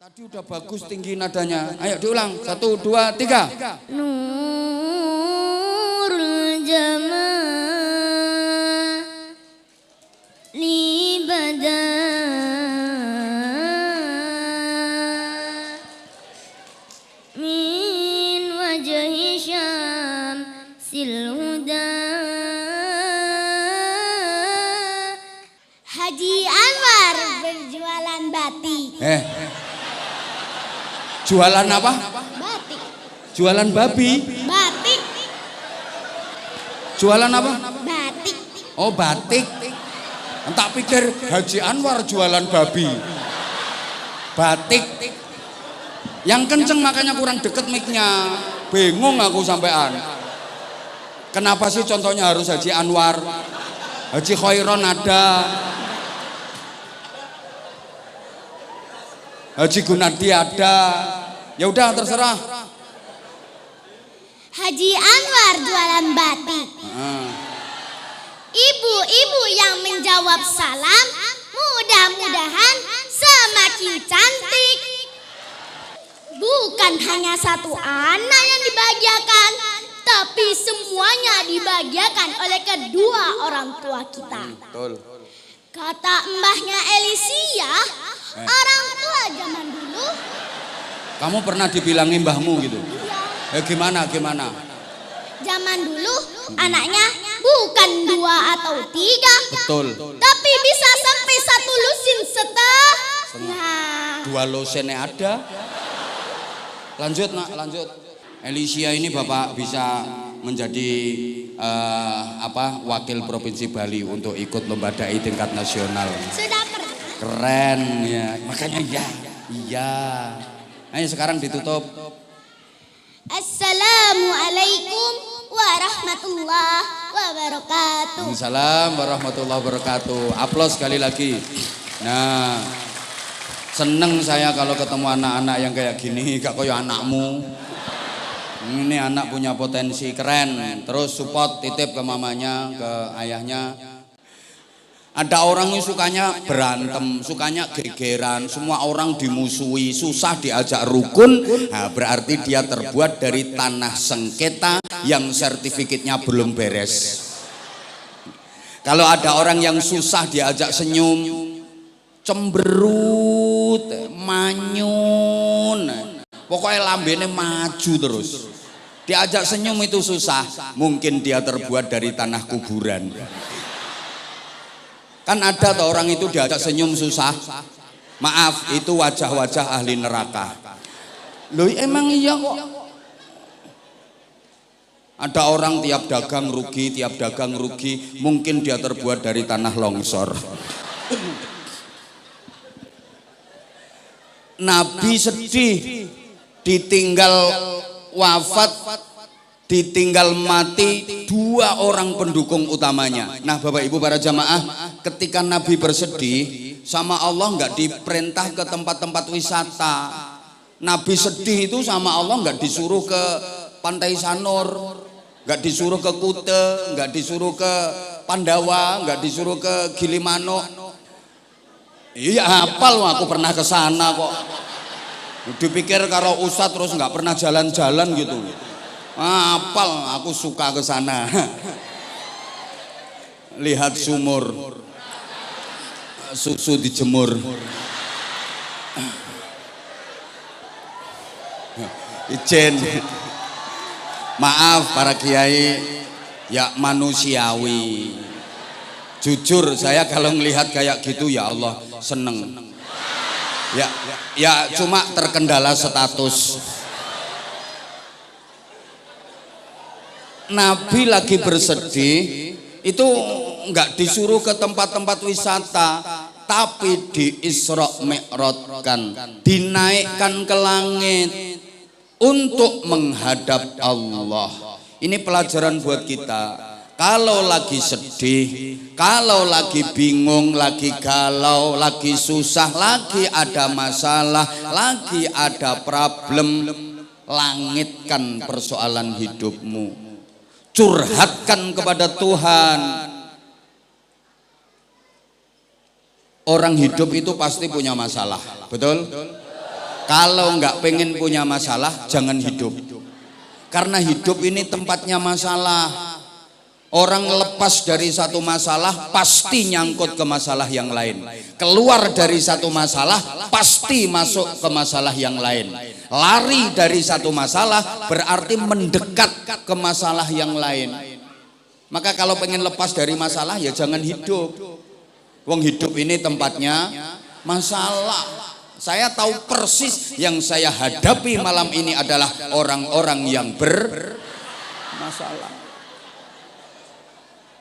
Tadi udah bagus tinggi nadanya. Ayo diulang. 1, 2, 3. Nurul Jamal li badan min wajhi syamsil huda. Haji Anwar berjualan batik. Jualan apa? Batik. Jualan babi. Batik. Jualan apa? Batik. Oh, batik. Tak pikir Haji Anwar jualan babi. Batik. Yang kenceng makanya kurang deket mic-nya. Bingung aku sampean. Kenapa sih contohnya harus Haji Anwar? Haji Khairon ada. Haji Gunadi ada. Ya udah terserah. Haji Anwar jualan batik. Ibu-ibu yang menjawab salam mudah-mudahan semakin cantik. Bukan hanya satu anak yang dibahagiakan, tapi semuanya dibahagiakan oleh kedua orang tua kita. Betul. Kata mbahnya Elisia, orang tua zaman dulu. Kamu pernah dibilangin mbahmu gitu? Iya. Gimana? Zaman dulu anaknya bukan 2 atau 3. Betul. Tapi bisa sampai 1 lusin setengah. 2 lusinnya ada. Lanjut nak, lanjut. Elisia ini Bapak bisa menjadi wakil Provinsi Bali untuk ikut lomba dai tingkat nasional. Sudah pernah. Keren ya. Makanya iya. Ayo sekarang ditutup. Assalamualaikum warahmatullahi wabarakatuh. Waalaikumsalam warahmatullahi wabarakatuh. Aplaus sekali lagi. Nah, seneng saya kalau ketemu anak-anak yang kayak gini, gak kayak anakmu. Ini anak punya potensi keren. Terus support, titip ke mamanya, ke ayahnya. Ada orang yang sukanya berantem, sukanya gegeran, semua orang dimusuhi, susah diajak rukun. Nah, berarti dia terbuat dari tanah sengketa yang sertifikatnya belum beres. Kalau ada orang yang susah diajak senyum, cemberut, manyun, pokoknya lambene maju terus. Diajak senyum itu susah, mungkin dia terbuat dari tanah kuburan. Kan ada tuh orang itu diajak senyum susah. Maaf, itu wajah-wajah ahli neraka. Loh emang iya kok. Ada orang tiap dagang rugi, mungkin dia terbuat dari tanah longsor. Nabi sedih ditinggal wafat, ditinggal mati 2 orang pendukung utamanya. Nah Bapak Ibu para jamaah, ketika Nabi bersedih sama Allah nggak diperintah ke tempat-tempat wisata. Nabi sedih itu sama Allah nggak disuruh ke Pantai Sanur, nggak disuruh ke Kute, nggak disuruh ke Pandawa, nggak disuruh ke Gilimanuk. Iya hafal, aku pernah ke sana kok. Dipikir karo ustadz terus nggak pernah jalan-jalan gitu. Apal, aku suka ke sana. Lihat sumur, susu dijemur. Ijen. Maaf para kiai, ya manusiawi. Jujur saya kalau melihat kayak gitu ya Allah seneng. Ya cuma terkendala status. Nabi lagi bersedih itu enggak disuruh ke tempat-tempat wisata, tapi di Isra Mi'rajkan, dinaikkan ke langit untuk menghadap Allah. Ini pelajaran buat kita. Kalau lagi sedih, kalau lagi bingung, lagi galau, lagi susah, lagi ada masalah, lagi ada problem, langitkan persoalan hidupmu. Curhatkan kepada Tuhan. Orang hidup itu pasti punya masalah, betul? Kalau nggak pengen punya masalah, jangan hidup. Karena hidup ini tempatnya masalah. Orang lepas dari satu masalah pasti nyangkut ke masalah yang lain. Keluar dari satu masalah pasti masuk ke masalah yang lain. Lari dari satu masalah berarti mendekat ke masalah yang lain. Maka kalau pengen lepas dari masalah ya jangan hidup. Wong hidup ini tempatnya masalah. Saya tahu persis yang saya hadapi malam ini adalah orang-orang yang bermasalah.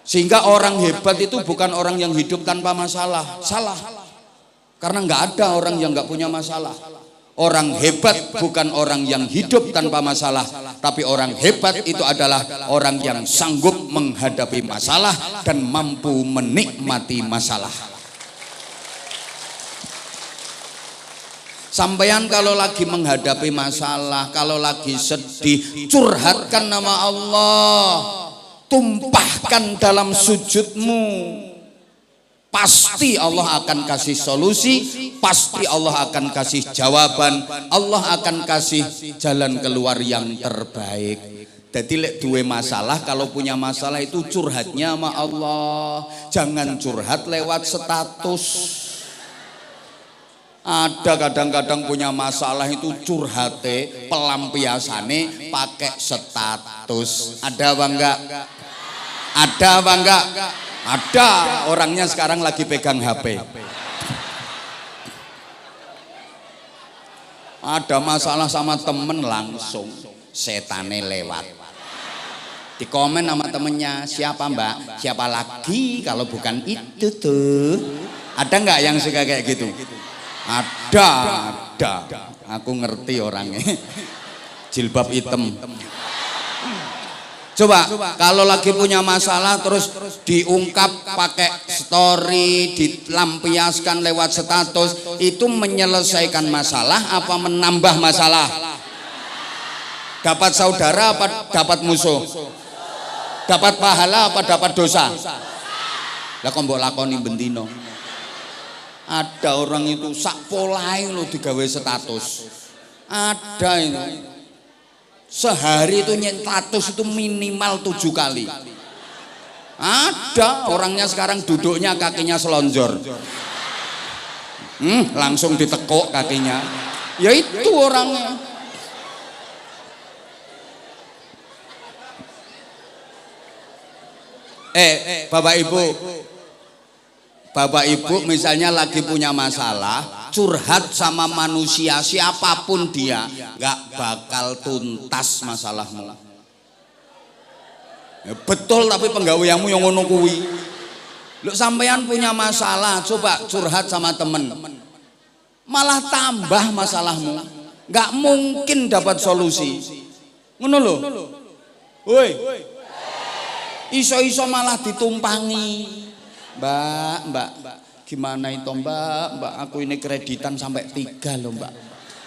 Sehingga orang hebat itu bukan orang yang hidup tanpa masalah. Salah. Karena nggak ada orang yang nggak punya masalah. Orang hebat bukan orang yang hidup tanpa masalah, tapi orang hebat itu adalah orang yang sanggup menghadapi masalah dan mampu menikmati masalah. Sampeyan kalau lagi menghadapi masalah, kalau lagi sedih, curhatkan nama Allah, tumpahkan dalam sujudmu. Pasti Allah akan kasih solusi, pasti Allah akan kasih jawaban, Allah akan kasih jalan keluar yang terbaik. Jadi lek duwe masalah, kalau punya masalah itu curhatnya sama Allah. Jangan curhat lewat status. Ada kadang-kadang punya masalah itu curhate pelampiasane pakai status. Ada apa enggak? Ada apa enggak? Ada. Orangnya sekarang lagi pegang HP. Ada masalah sama temen langsung setane lewat. Di komen sama temennya, siapa mbak? Siapa lagi kalau bukan itu tuh? Ada enggak yang suka kayak gitu? Ada. Aku ngerti orangnya. Jilbab hitam. Coba kalau lagi punya masalah terus diungkap pakai story, dilampiaskan lewat status, itu menyelesaikan masalah apa menambah masalah? Dapat saudara apa dapat musuh? Dapat pahala apa dapat dosa? Lah kok mbok lakoni bendino? Ada orang itu sak polahe lho digawe status. Ada itu. Sehari itu status itu minimal 7 kali. Ada orangnya sekarang duduknya kakinya selonjor. Langsung ditekuk kakinya. Ya itu orangnya. Bapak Ibu misalnya lagi punya masalah, curhat sama manusia siapapun dia, nggak bakal tuntas masalahmu. Ya, betul, tapi penggaweanmu yang ngono kuwi. Lu sampean punya masalah, coba curhat sama temen, malah tambah masalahmu. Nggak mungkin dapat solusi. Ngono lho. Woi. Iso-iso malah ditumpangi. Mbak, gimana itu mbak, aku ini kreditan sampai 3 loh mbak.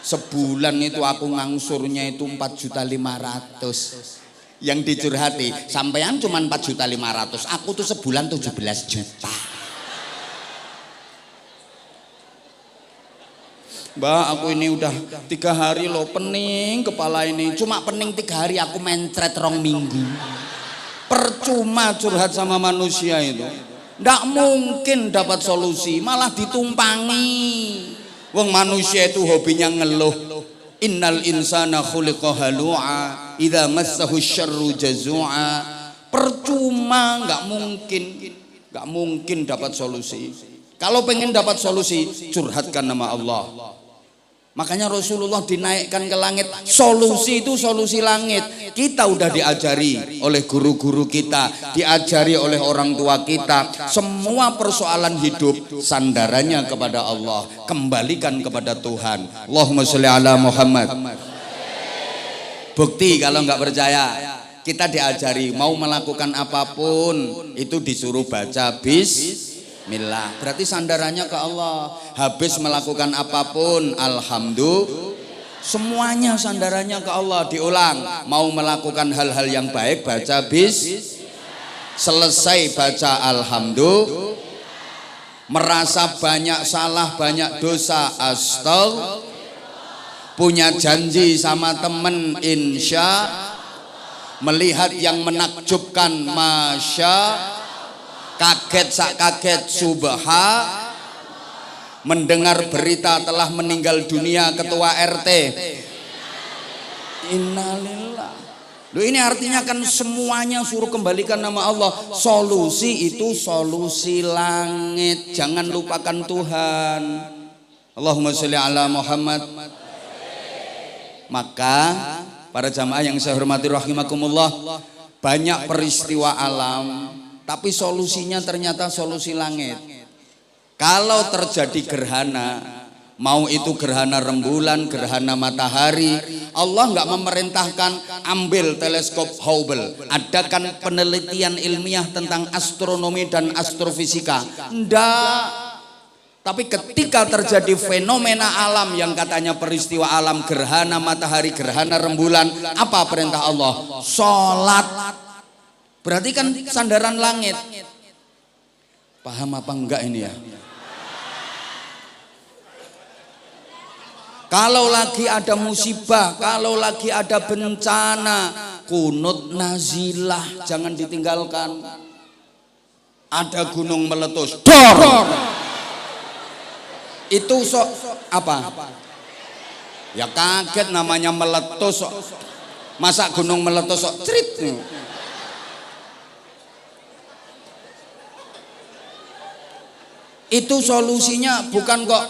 Sebulan itu aku ngangsurnya itu 4.500.000. Yang dicurhati, sampean cuma 4.500.000, aku tuh sebulan 17 juta. Mbak, aku ini udah 3 hari loh pening kepala ini. Cuma pening 3 hari, aku mencret 2 minggu. Percuma curhat sama manusia itu. Nggak mungkin dapat solusi, malah ditumpangi. Wong manusia itu hobinya ngeluh. Innal insana khuliqa halu'a idza massahu syarru jazua. Percuma, nggak mungkin dapat solusi. Kalau pengen dapat solusi, curhatkan nama Allah. Makanya Rasulullah dinaikkan ke langit. Solusi itu solusi langit. Kita udah diajari oleh guru-guru kita, diajari oleh orang tua kita. Semua persoalan hidup sandarannya kepada Allah. Kembalikan kepada Tuhan. Allahumma sholli ala Muhammad. Bukti kalau nggak percaya, kita diajari mau melakukan apapun itu disuruh baca Bismillah. Berarti sandarannya ke Allah. Habis melakukan apapun, alhamdulillah. Semuanya sandarannya ke Allah. Diulang, mau melakukan hal-hal yang baik baca selesai baca alhamdulillah. Merasa banyak salah, banyak dosa, astagfirullah. punya janji sama temen insya, melihat yang menakjubkan masya, kaget sak kaget subha, mendengar berita telah meninggal dunia ketua RT. Innalillah. Loh, ini artinya kan semuanya suruh kembalikan nama Allah. Solusi itu solusi langit. Jangan lupakan Tuhan. Allahumma sholli ala Muhammad. Maka para jamaah yang saya hormati rahimakumullah, banyak peristiwa alam tapi solusinya ternyata solusi langit. Kalau terjadi gerhana, mau itu gerhana rembulan, gerhana matahari, Allah nggak memerintahkan ambil teleskop Hubble, adakan penelitian ilmiah tentang astronomi dan astrofisika. Nggak. Tapi ketika terjadi fenomena alam yang katanya peristiwa alam, gerhana matahari, gerhana rembulan, apa perintah Allah? Sholat. Berarti kan sandaran langit. Paham apa enggak ini ya? Kalau lagi ada musibah, kalau lagi ada bencana, kunut nazilah, jangan ditinggalkan. Ada gunung meletus, dor. Itu apa? Ya kaget, namanya meletus. Masa gunung meletus cerit. Itu solusinya bukan kok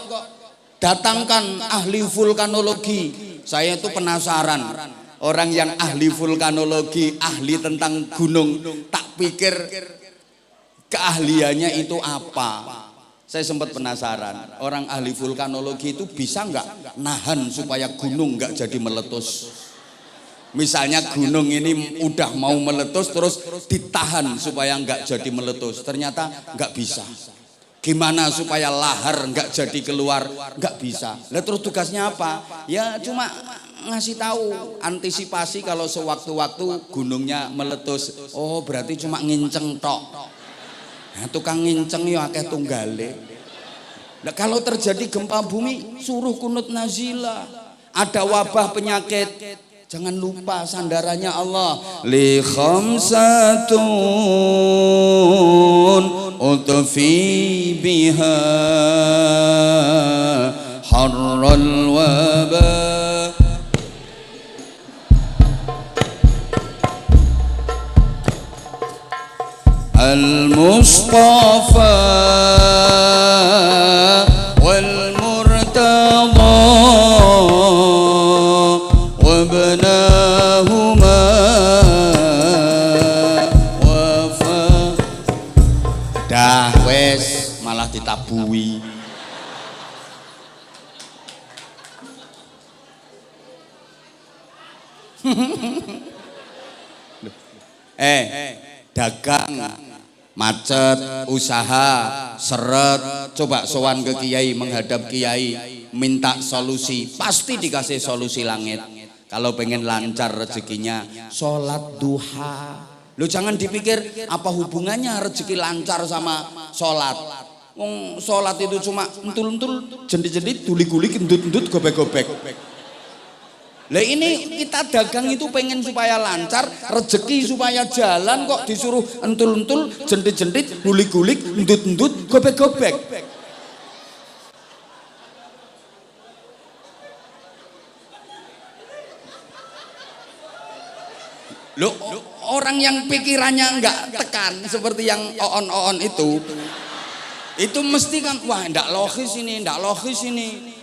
datangkan ahli vulkanologi. Saya itu penasaran, orang yang ahli vulkanologi, ahli tentang gunung, tak pikir keahliannya itu apa. Saya sempat penasaran, orang ahli vulkanologi itu bisa nggak nahan supaya gunung nggak jadi meletus. Misalnya gunung ini udah mau meletus terus ditahan supaya nggak jadi meletus, ternyata nggak bisa. Gimana supaya lahar nggak jadi keluar? Nggak bisa. Lah terus tugasnya apa? Ya cuma ngasih tahu, antisipasi kalau sewaktu-waktu gunungnya meletus. Oh berarti cuma nginceng tok. Nah, tukang nginceng ya akeh tunggale. Nah, kalau terjadi gempa bumi suruh kunut nazilah. Ada wabah penyakit, jangan lupa sandarannya Allah. Li khamsatun utfi biha harral wabah. Al-Mustafa wal-Murtada wabnahuma wafa. Dah wes malah ditabui. Dagang macet, usaha seret, coba sowan ke kiai, menghadap kiai, minta solusi, pasti dikasih solusi langit. Kalau pengen lancar rezekinya, sholat duha. Lu jangan dipikir apa hubungannya rezeki lancar sama sholat. Sholat itu cuma entul-entul, jendit-jendit, tuli-guli, gendut-gendut, gobek-gobek. Lah ini kita dagang itu pengen supaya lancar, rezeki supaya jalan, kok disuruh entul-entul, jendit-jendit, gulik-gulik, endut-endut, gobek-gobek. Loh, orang yang pikirannya enggak tekan seperti yang oon-oon itu mesti kan, wah enggak logis ini, enggak logis ini.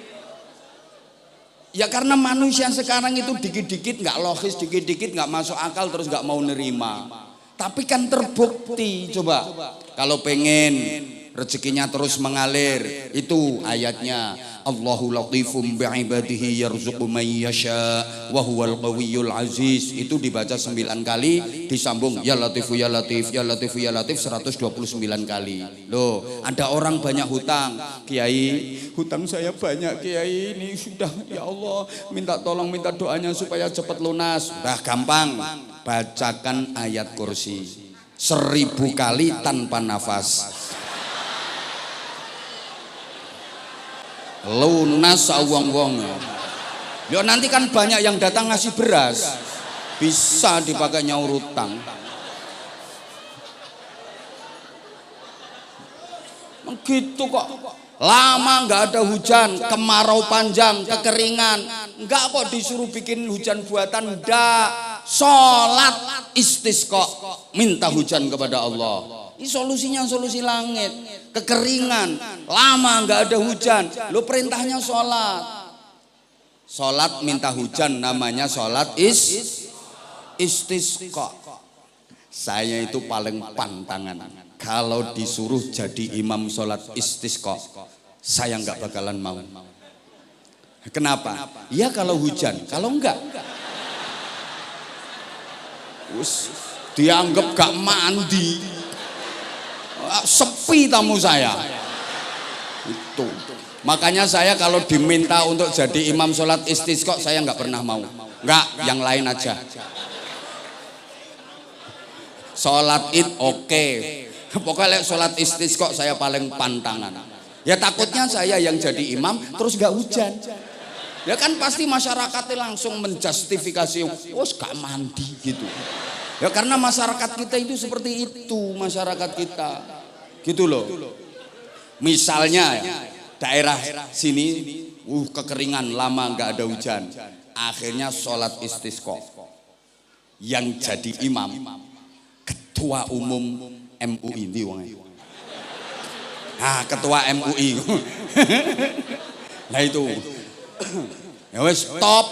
Ya karena manusia sekarang itu dikit-dikit nggak logis, dikit-dikit nggak masuk akal, terus nggak mau nerima. Tapi kan terbukti, coba kalau pengen rezekinya terus mengalir, itu ayatnya Allahu latifum bi'ibadihi yarzuqu man yasha wa huwal qawiyyul aziz. Itu dibaca 9 kali, disambung ya latifu ya latif ya latifu ya latif 129 kali. Loh, ada orang banyak hutang, kiai hutang saya banyak kiai, ini sudah ya Allah minta tolong, minta doanya supaya cepat lunas. Udah gampang, bacakan ayat kursi 1000 kali tanpa nafas. Lunas wong-wong. Yo nanti kan banyak yang datang ngasih beras, bisa dipakai nyaur utang. Gitu kok. Lama nggak ada hujan, kemarau panjang, kekeringan, nggak kok disuruh bikin hujan buatan, ndak. Sholat istisqa, minta hujan kepada Allah. Ini solusinya solusi langit. Kekeringan, lama nggak ada hujan, lo perintahnya sholat. Sholat minta hujan namanya sholat istisqa. Saya itu paling pantangan. Kalau disuruh jadi imam sholat istisqa, saya nggak bakalan mau. Kenapa? Ya kalau hujan, kalau enggak, dianggap gak mandi, sepi tamu saya. Itu. Makanya saya kalau diminta untuk jadi imam sholat istisqa, saya nggak pernah mau. Nggak, yang lain aja. Sholat id oke. Pokoknya sholat istisqa saya paling pantangan. Ya takutnya saya yang jadi imam terus gak hujan. Ya kan pasti masyarakatnya langsung menjustifikasi, wos gak mandi gitu. Ya karena masyarakat kita itu seperti itu, masyarakat kita. Gitu loh. Misalnya daerah sini kekeringan lama gak ada hujan. Akhirnya sholat istisqa. Yang jadi imam ketua umum MUI ini wong. Nah, ketua MUI. Nah itu. Ya wes stop.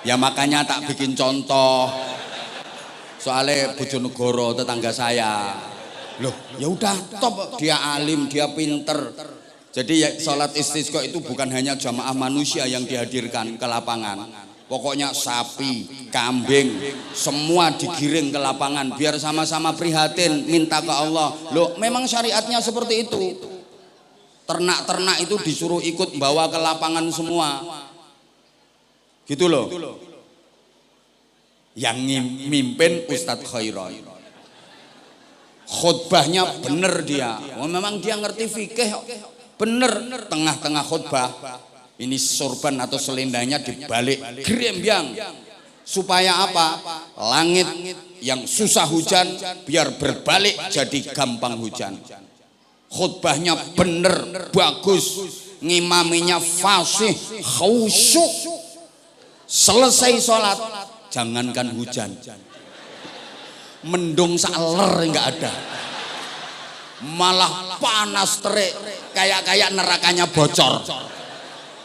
Ya makanya tak bikin contoh. Soalnya Bojonegoro tetangga saya. Loh, ya udah top, dia alim, dia pinter. Jadi ya, sholat istisqa itu bukan hanya jamaah manusia yang dihadirkan ke lapangan. Pokoknya sapi, kambing, semua digiring ke lapangan biar sama-sama prihatin minta ke Allah. Loh, memang syariatnya seperti itu. Ternak-ternak itu disuruh ikut bawa ke lapangan semua. Gitu loh. Yang mimpin Ustadz Khairon. Khutbahnya bener dia. Oh, memang dia ngerti fikih. Bener, tengah-tengah khutbah. Ini sorban atau selendangnya dibalik grembyang supaya apa? Langit yang susah hujan biar berbalik jadi gampang hujan. Khutbahnya bener, bagus, ngimaminya fasih, khusyuk. Selesai sholat, jangankan hujan, mendung saler nggak ada, malah panas terik, kayak nerakanya bocor.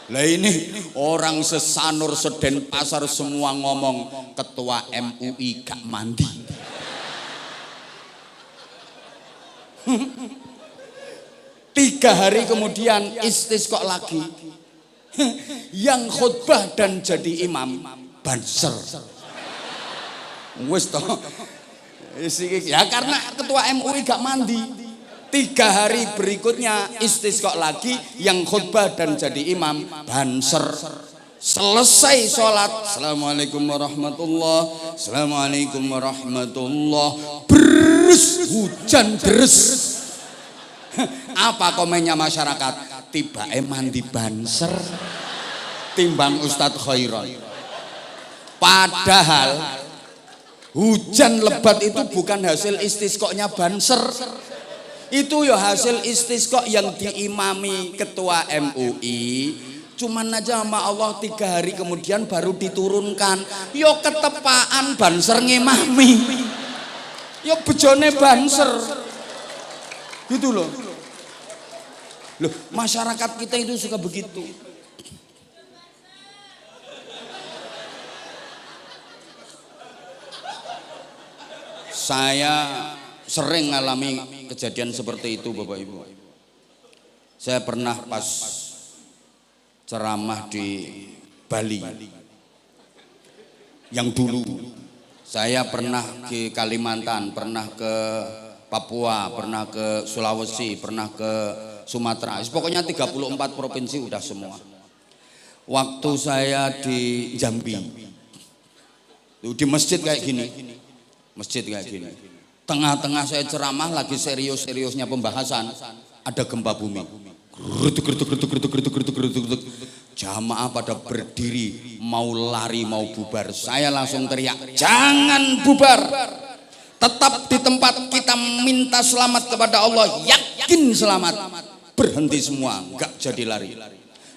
Lah ini orang sesanur sedenpasar semua ngomong ketua MUI gak mandi. Tiga hari kemudian istisqa lagi. Yang khutbah dan jadi imam banser. Wis toh. Ya karena ketua MUI gak mandi. 3 hari berikutnya istisqa lagi, yang khutbah dan jadi imam banser. Selesai sholat, assalamualaikum warahmatullah, assalamualaikum warahmatullah, beres, hujan deres. Apa komennya masyarakat? Tiba mandi banser timbang Ustadz Khairon. Padahal hujan lebat itu bukan hasil istisqanya banser. Itu ya hasil istisqa yang diimami ketua MUI. Cuman aja sama Allah 3 hari kemudian baru diturunkan. Yo ketepaan banser ngimami. Yo bejone banser. Gitu loh. Loh, masyarakat kita itu suka begitu. Saya sering ngalami kejadian seperti itu Bapak Ibu. Saya pernah pas ceramah di Bali. Yang dulu saya pernah ke Kalimantan, pernah ke Papua, pernah ke Sulawesi, pernah ke Sumatera. Pokoknya 34 provinsi udah semua. Waktu saya di Jambi, di masjid kayak gini. Masjid kayak gini. Tengah-tengah saya ceramah lagi serius-seriusnya pembahasan, ada gempa bumi. Jamaah pada berdiri mau lari mau bubar. Saya langsung teriak, jangan bubar. Tetap di tempat, kita minta selamat kepada Allah, yakin selamat. Berhenti semua, nggak jadi lari.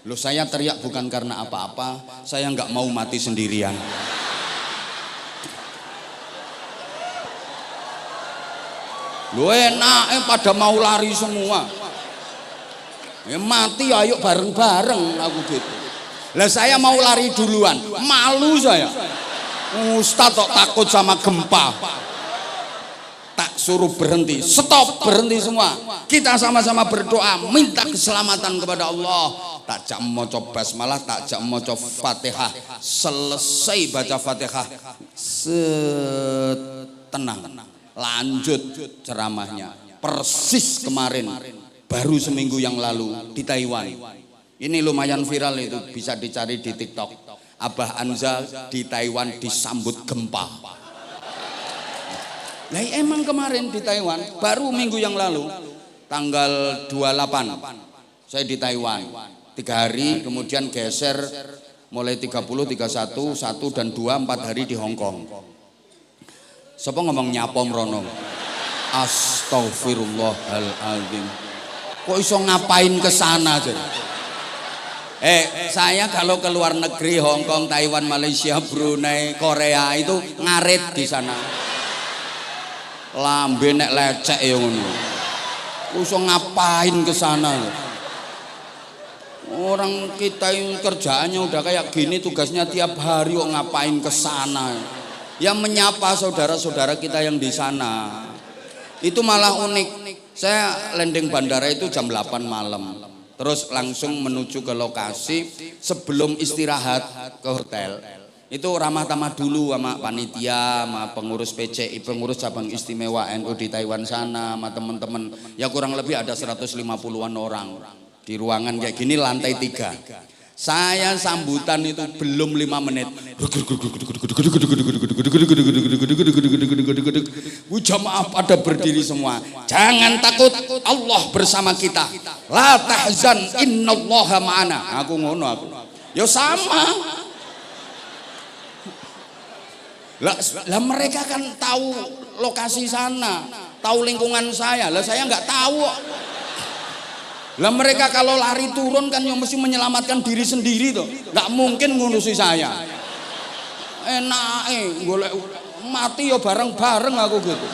Loh, saya teriak bukan karena apa-apa, saya nggak mau mati sendirian. Loh, enak pada mau lari semua. Ya mati ayo bareng-bareng aku gitu. Lah saya mau lari duluan, malu saya. Ustaz kok takut sama gempa. Tak suruh berhenti, stop, berhenti semua. Kita sama-sama berdoa, minta keselamatan kepada Allah. Takjak maca basmalah, takjak maca Fatihah. Selesai baca Fatihah, tenang. Lanjut ceramahnya. Persis kemarin, baru seminggu yang lalu di Taiwan. Ini lumayan viral, itu bisa dicari di TikTok. Abah Anza di Taiwan disambut gempa. Nah, emang kemarin di Taiwan baru minggu yang lalu tanggal 28 saya di Taiwan 3 hari, kemudian geser mulai 30, 31, 1 dan 2, 4 hari di Hong Kong. Siapa ngomong nyapom rono? Astagfirullahaladzim. Kok iso ngapain ke sana aja? Saya kalau ke luar negeri, Hong Kong, Taiwan, Malaysia, Brunei, Korea itu ngarit di sana. Lambe nek lecek ya ngono. Iso ngapain ke sana? Orang kita yang kerjaannya udah kayak gini, tugasnya tiap hari kok ngapain ke sana? Yang menyapa saudara-saudara kita yang di sana. Itu malah unik. Saya landing bandara itu jam 8 malam. Terus langsung menuju ke lokasi sebelum istirahat ke hotel. Itu ramah tamah dulu sama panitia, sama pengurus PCI, pengurus cabang istimewa NU di Taiwan sana, sama teman-teman. Ya kurang lebih ada 150-an orang di ruangan kayak gini, lantai 3. Saya sambutan itu belum 5 menit. Jamaah pada berdiri semua. Jangan takut, Allah bersama kita. La tahzan, innallaha ma'ana. Aku ngono aku. Ya sama. Lah mereka kan tahu lokasi sana, tahu lingkungan saya. Lah saya nggak tahu. Lah mereka kalau lari turun kan yang mesti menyelamatkan diri sendiri tuh. Nggak mungkin ngurusi saya. Enak golek mati ya bareng-bareng aku gitu.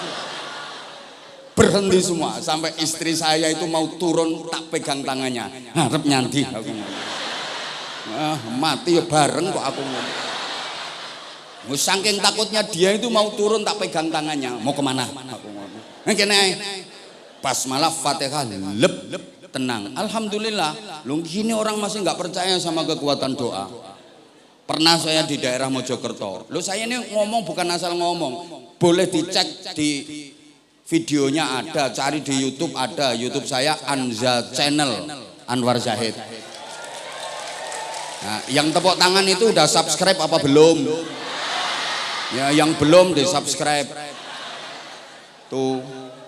Berhenti semua sampai istri saya itu mau turun tak pegang tangannya. Harap nyanti aku. Mati ya bareng kok aku ngomong. Saking takutnya dia itu mau turun tak pegang tangannya. Mau kemana? Aku ngomong. Pas malah Fatihah lep tenang. Alhamdulillah. Lu gini orang masih nggak percaya sama kekuatan doa. Pernah saya di daerah Mojokerto. Lu saya ini ngomong bukan asal ngomong. Boleh dicek di videonya ada, cari di YouTube ada. YouTube saya Anza Channel Anwar Zahid. Nah, yang tepuk tangan itu udah subscribe apa belum? Ya, yang belum di subscribe. Tuh,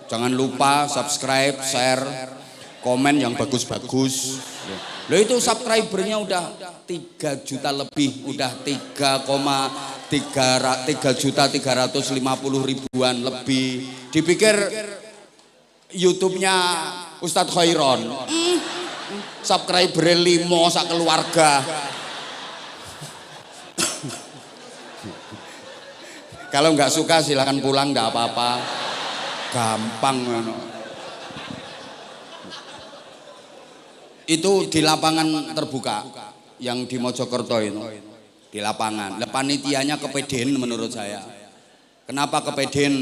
jangan lupa subscribe, share, komen yang bagus-bagus. Loh itu subscribernya udah 3 juta lebih, udah 3,350.000-an lebih. Dipikir YouTube-nya Ustadz Khairon, subscriber 5 sak keluarga. Kalau nggak suka silahkan pulang, nggak apa-apa, gampang. Itu di lapangan terbuka yang di Mojokerto itu, di lapangan. Panitianya kepedean menurut saya. Kenapa kepedean?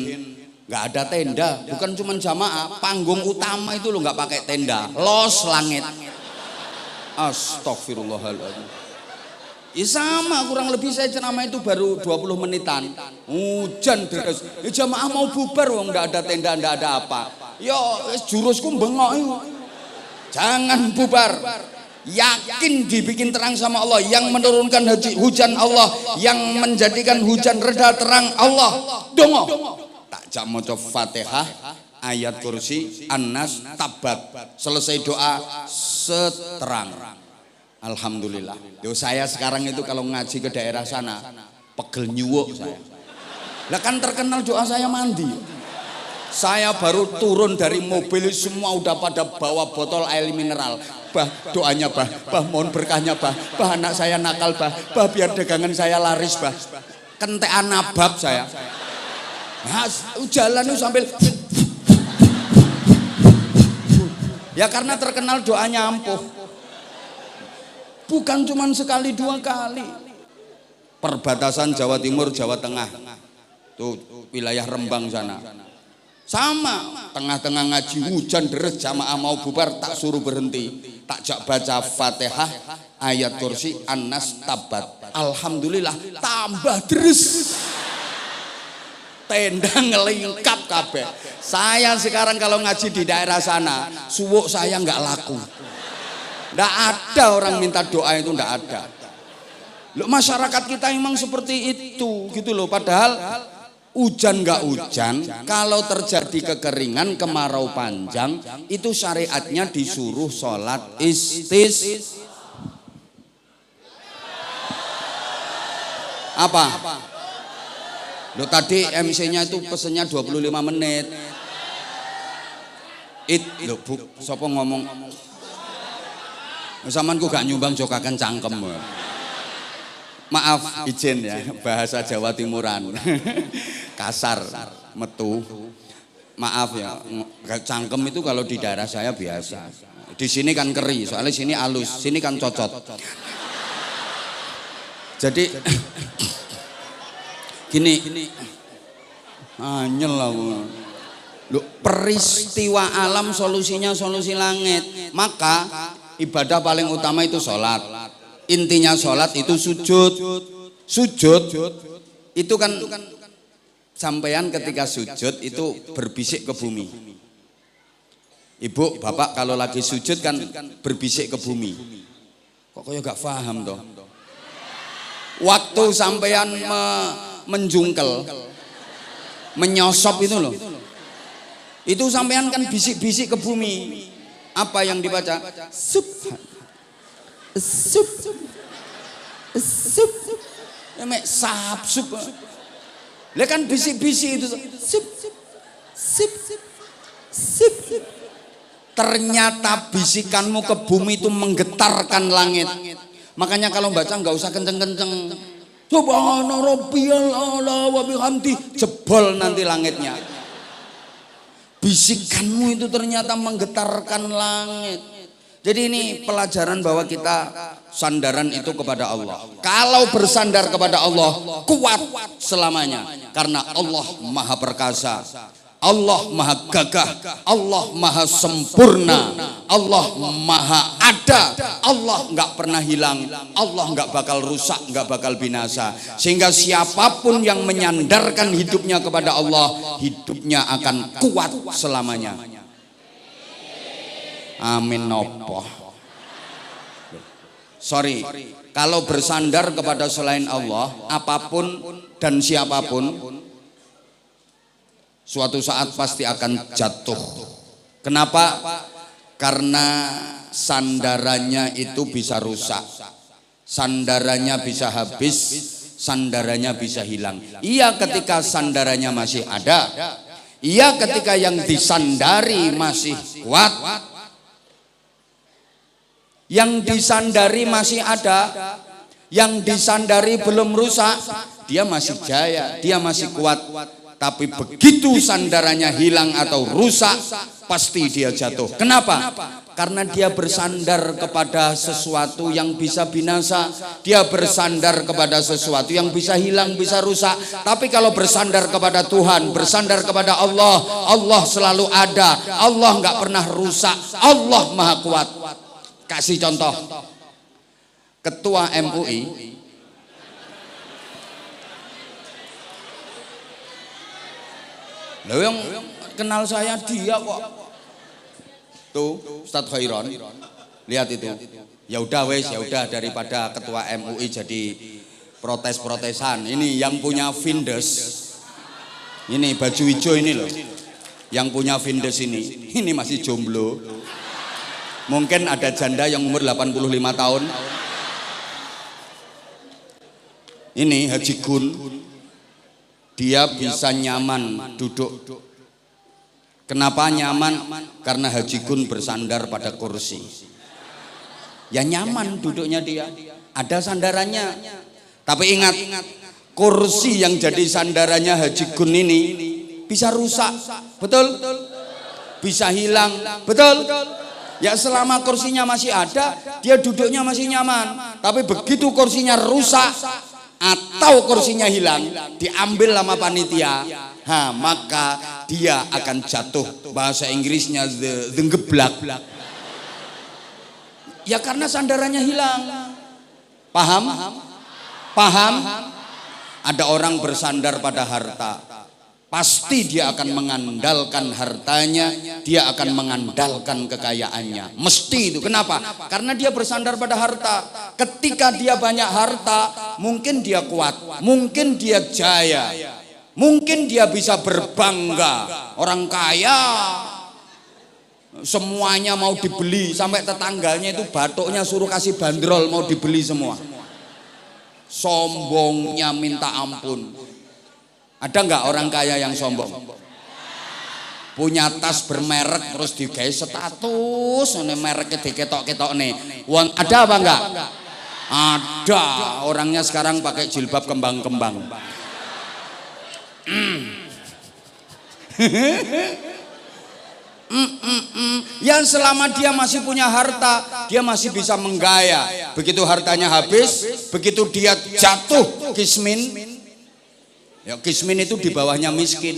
Nggak ada tenda, bukan cuma jamaah, panggung utama itu lo nggak pakai tenda, los langit. Astagfirullahaladzim. Ya sama, kurang lebih saya ceramah itu baru 20 menitan. Hujan deras. Ya jamaah mau bubar wong enggak ada tenda, enggak ada apa. Ya jurusku bengok. Jangan bubar. Yakin dibikin terang sama Allah, yang menurunkan hujan Allah, yang menjadikan hujan reda terang Allah. Dongo. Tak jak maca Fatihah, ayat kursi, An-Nas, Tabat. Selesai doa seterang. Alhamdulillah. Yo saya sekarang itu kalau ngaji ke daerah sana pegel nyuwuk saya. Lah kan terkenal doa saya mandi. Saya baru turun dari mobil semua udah pada bawa botol air mineral. Bah, doanya bah mohon berkahnya bah anak saya nakal bah biar dagangan saya laris bah. Kentekan nabab saya. Nah, jalan itu sambil ya karena terkenal doanya ampuh. Bukan cuma sekali dua kali. Perbatasan Jawa Timur, Jawa Tengah. Tuh wilayah Rembang sana. Sama, tengah-tengah ngaji hujan deres jamaah mau bubar tak suruh berhenti. Tak jak baca Fatihah, ayat kursi, An-Nas, Tabat. Alhamdulillah tambah deres. Tenda ngelingkap kabeh. Saya sekarang kalau ngaji di daerah sana, suwuk saya nggak laku. Nggak ada orang minta doa itu, nggak ada. Loh, masyarakat kita emang seperti itu gitu loh. Padahal hujan nggak hujan, kalau terjadi kekeringan, kemarau panjang, itu syariatnya disuruh sholat apa? Loh tadi MC-nya itu pesennya 25 menit. Loh bu, siapa ngomong? Samanku gak nyumbang jokakan cangkem. Maaf izin ya, bahasa Jawa Timuran. Kasar, metu. Maaf ya, cangkem itu kalau di daerah saya biasa. Di sini kan keri, soalnya sini halus, sini kan cocot. Jadi gini, anyel lah. Loh, peristiwa alam solusinya solusi langit. Maka ibadah paling utama itu sholat. Intinya sholat itu sujud. Sujud itu kan sampean ketika sujud itu berbisik ke bumi. Ibu, bapak kalau lagi sujud kan berbisik ke bumi. Kok kayak gak paham toh? Waktu sampean menjungkel, menyosop itu loh. Itu sampean kan bisik-bisik ke bumi. Apa yang dibaca? Sup. Lah kan bisik-bisik itu. Ternyata bisikanmu ke bumi itu menggetarkan langit. Makanya kalau baca nggak usah kenceng-kenceng. Subhana rabbiyal a'la wa bihamdi, jebol nanti langitnya. Bisikanmu itu ternyata menggetarkan langit. Jadi ini pelajaran bahwa kita sandaran itu kepada Allah. Kalau bersandar kepada Allah, kuat selamanya. Karena Allah Maha Perkasa, Allah Maha Gagah, Allah Maha Sempurna, Allah Maha Ada, Allah nggak pernah hilang, Allah nggak bakal rusak, nggak bakal binasa. Sehingga siapapun yang menyandarkan hidupnya kepada Allah, hidupnya akan kuat selamanya. Amin nopo. Sorry, kalau bersandar kepada selain Allah, apapun dan siapapun, suatu saat pasti akan jatuh. Kenapa? Karena sandarannya itu bisa rusak, sandarannya bisa habis, sandarannya bisa hilang. Iya ketika sandarannya masih ada, iya ketika yang disandari masih kuat, yang disandari masih ada, yang disandari belum rusak, dia masih jaya, dia masih kuat. Tapi begitu sandarannya hilang atau rusak, pasti dia jatuh. Kenapa? Karena dia bersandar kepada sesuatu yang bisa binasa. Dia bersandar kepada sesuatu yang bisa hilang, bisa rusak. Tapi kalau bersandar kepada Tuhan, bersandar kepada Allah, Allah selalu ada. Allah nggak pernah rusak. Allah Maha Kuat. Kasih contoh. Ketua MUI loh, yang kenal saya dia kok. Tuh, Ustadz Khairon. Lihat itu. Ya udah wes, ya udah daripada ketua MUI jadi protes-protesan. Ini yang punya Vindes. Ini baju hijau ini loh. Yang punya Vindes ini masih jomblo. Mungkin ada janda yang umur 85 tahun. Ini Haji Gun. Dia bisa nyaman duduk. Kenapa nyaman? Karena Haji Gun bersandar pada kursi. Ya nyaman duduknya dia. Ada sandarannya. Tapi ingat, kursi yang jadi sandarannya Haji Gun ini bisa rusak. Betul? Bisa hilang. Betul? Ya selama kursinya masih ada, dia duduknya masih nyaman. Tapi begitu kursinya rusak atau kursinya hilang, diambil sama panitia, maka dia akan jatuh. Bahasa Inggrisnya the geblak. Ya karena sandarannya hilang. Paham? Paham? Ada orang bersandar pada harta, pasti dia akan mengandalkan hartanya, dia akan mengandalkan kekayaannya. Mesti itu. Kenapa? Karena dia bersandar pada harta. Ketika dia banyak harta, mungkin dia kuat, mungkin dia jaya, mungkin dia bisa berbangga. Orang kaya semuanya mau dibeli, sampai tetangganya itu batuknya suruh kasih bandrol mau dibeli semua. Sombongnya minta ampun. Ada nggak orang kaya yang sombong? Punya tas bermerek terus digawe status, ini mereknya diketok-ketok nih. Ada apa enggak? Ada. Orangnya sekarang pakai jilbab kembang-kembang. Yang selama dia masih punya harta, dia masih bisa menggaya. Begitu hartanya habis, begitu dia jatuh kismin. Ya, kismin itu di bawahnya miskin.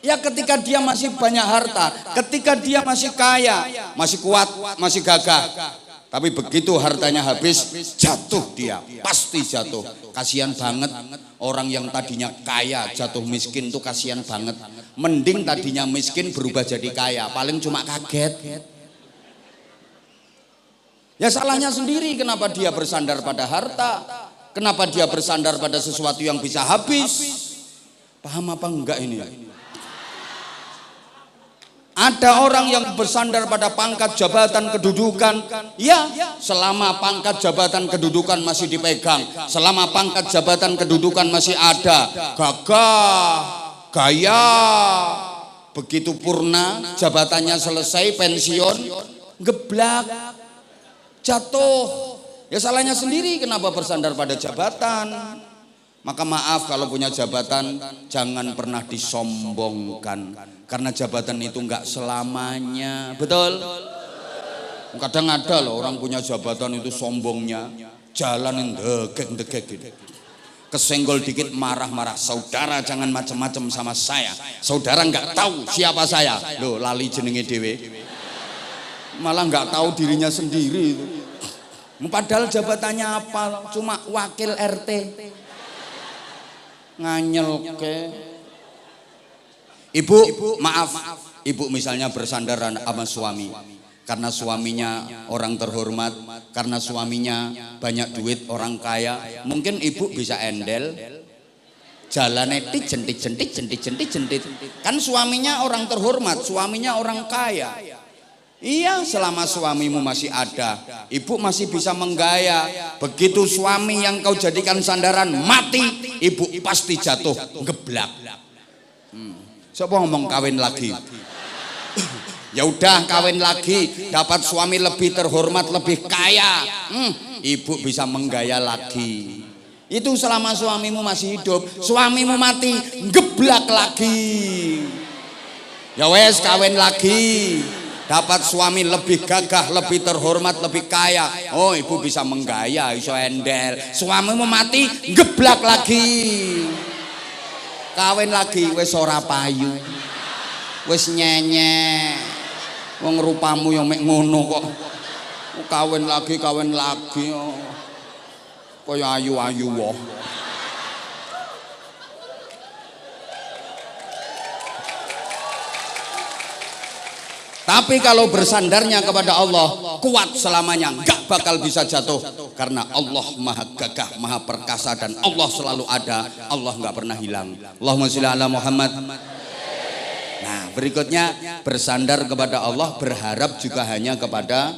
Ya ketika dia masih banyak harta, ketika dia masih kaya, masih kuat, masih gagah. Tapi begitu hartanya habis, jatuh dia, pasti jatuh. Kasihan banget orang yang tadinya kaya jatuh miskin tuh kasihan banget. Mending tadinya miskin berubah jadi kaya, paling cuma kaget. Ya salahnya sendiri kenapa dia bersandar pada harta. Kenapa dia bersandar pada sesuatu yang bisa habis? Paham apa enggak ini? Ada orang yang bersandar pada pangkat jabatan kedudukan. Ya, selama pangkat jabatan kedudukan masih dipegang, selama pangkat jabatan kedudukan masih ada, gagah, gaya. Begitu purna, jabatannya selesai, pensiun, geblak, jatuh. Ya salahnya sendiri kenapa bersandar pada jabatan. Maka maaf kalau punya jabatan jangan pernah disombongkan. Karena jabatan itu enggak selamanya. Betul? Kadang ada loh orang punya jabatan itu sombongnya. Jalan degek gitu. Kesenggol dikit marah-marah. Saudara jangan macam-macam sama saya. Saudara enggak tahu siapa saya. Loh lali jenenge dhewe. Malah enggak tahu dirinya sendiri itu. Padahal jabatannya apa? Cuma wakil RT. Nganyel ke. Ibu, maaf. Ibu misalnya bersandar sama suami. Karena suaminya orang terhormat, karena suaminya banyak duit, orang kaya. Mungkin ibu bisa endel. Jalannya jentit. Kan suaminya orang terhormat, suaminya orang kaya. Iya, selama suamimu masih ada, ibu masih bisa menggaya. Begitu suami yang kau jadikan sandaran mati, ibu pasti jatuh geblak. Siapa ngomong kawin lagi? Ya udah kawin lagi, dapat suami lebih terhormat, lebih kaya. Ibu bisa menggaya lagi. Itu selama suamimu masih hidup. Suamimu mati, geblak lagi. Ya wes kawin lagi. Dapat suami lebih gagah, lebih terhormat, lebih kaya. Oh ibu bisa menggaya, iso endel. Suamimu mati, geblak lagi. Kawin lagi, wes ora payu, wes nyenyek. Wong rupamu yang mek ngono kok. Kawin lagi. Oh. Kaya ayu-ayu woh. Tapi kalau bersandarnya kepada Allah, kuat selamanya, gak bakal bisa jatuh. Karena Allah maha gagah, maha perkasa, dan Allah selalu ada. Allah gak pernah hilang. Allahumma sholli ala Muhammad. Berikutnya bersandar kepada Allah, berharap juga hanya kepada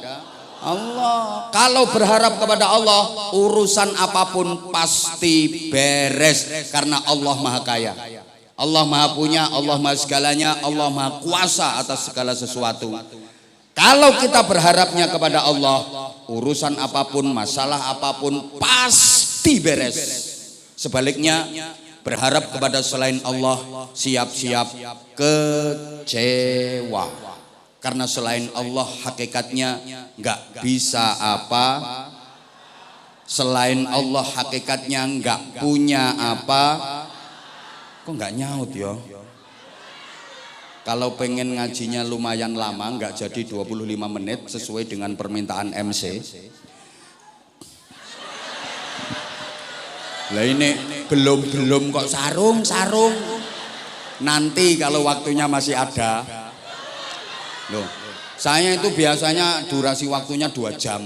Allah. Kalau berharap kepada Allah, urusan apapun pasti beres karena Allah Maha Kaya. Allah Maha Punya, Allah Maha Segalanya, Allah Maha Kuasa atas segala sesuatu. Kalau kita berharapnya kepada Allah, urusan apapun, masalah apapun pasti beres. Sebaliknya, berharap kepada selain Allah, siap-siap kecewa. Karena selain Allah hakikatnya nggak bisa apa. Selain Allah hakikatnya nggak punya apa. Kok nggak nyaut ya? Kalau pengen ngajinya lumayan lama, nggak jadi 25 menit sesuai dengan permintaan MC. Lah ini belum kok sarung. Nanti kalau waktunya masih ada. Loh, saya itu biasanya durasi waktunya 2 jam.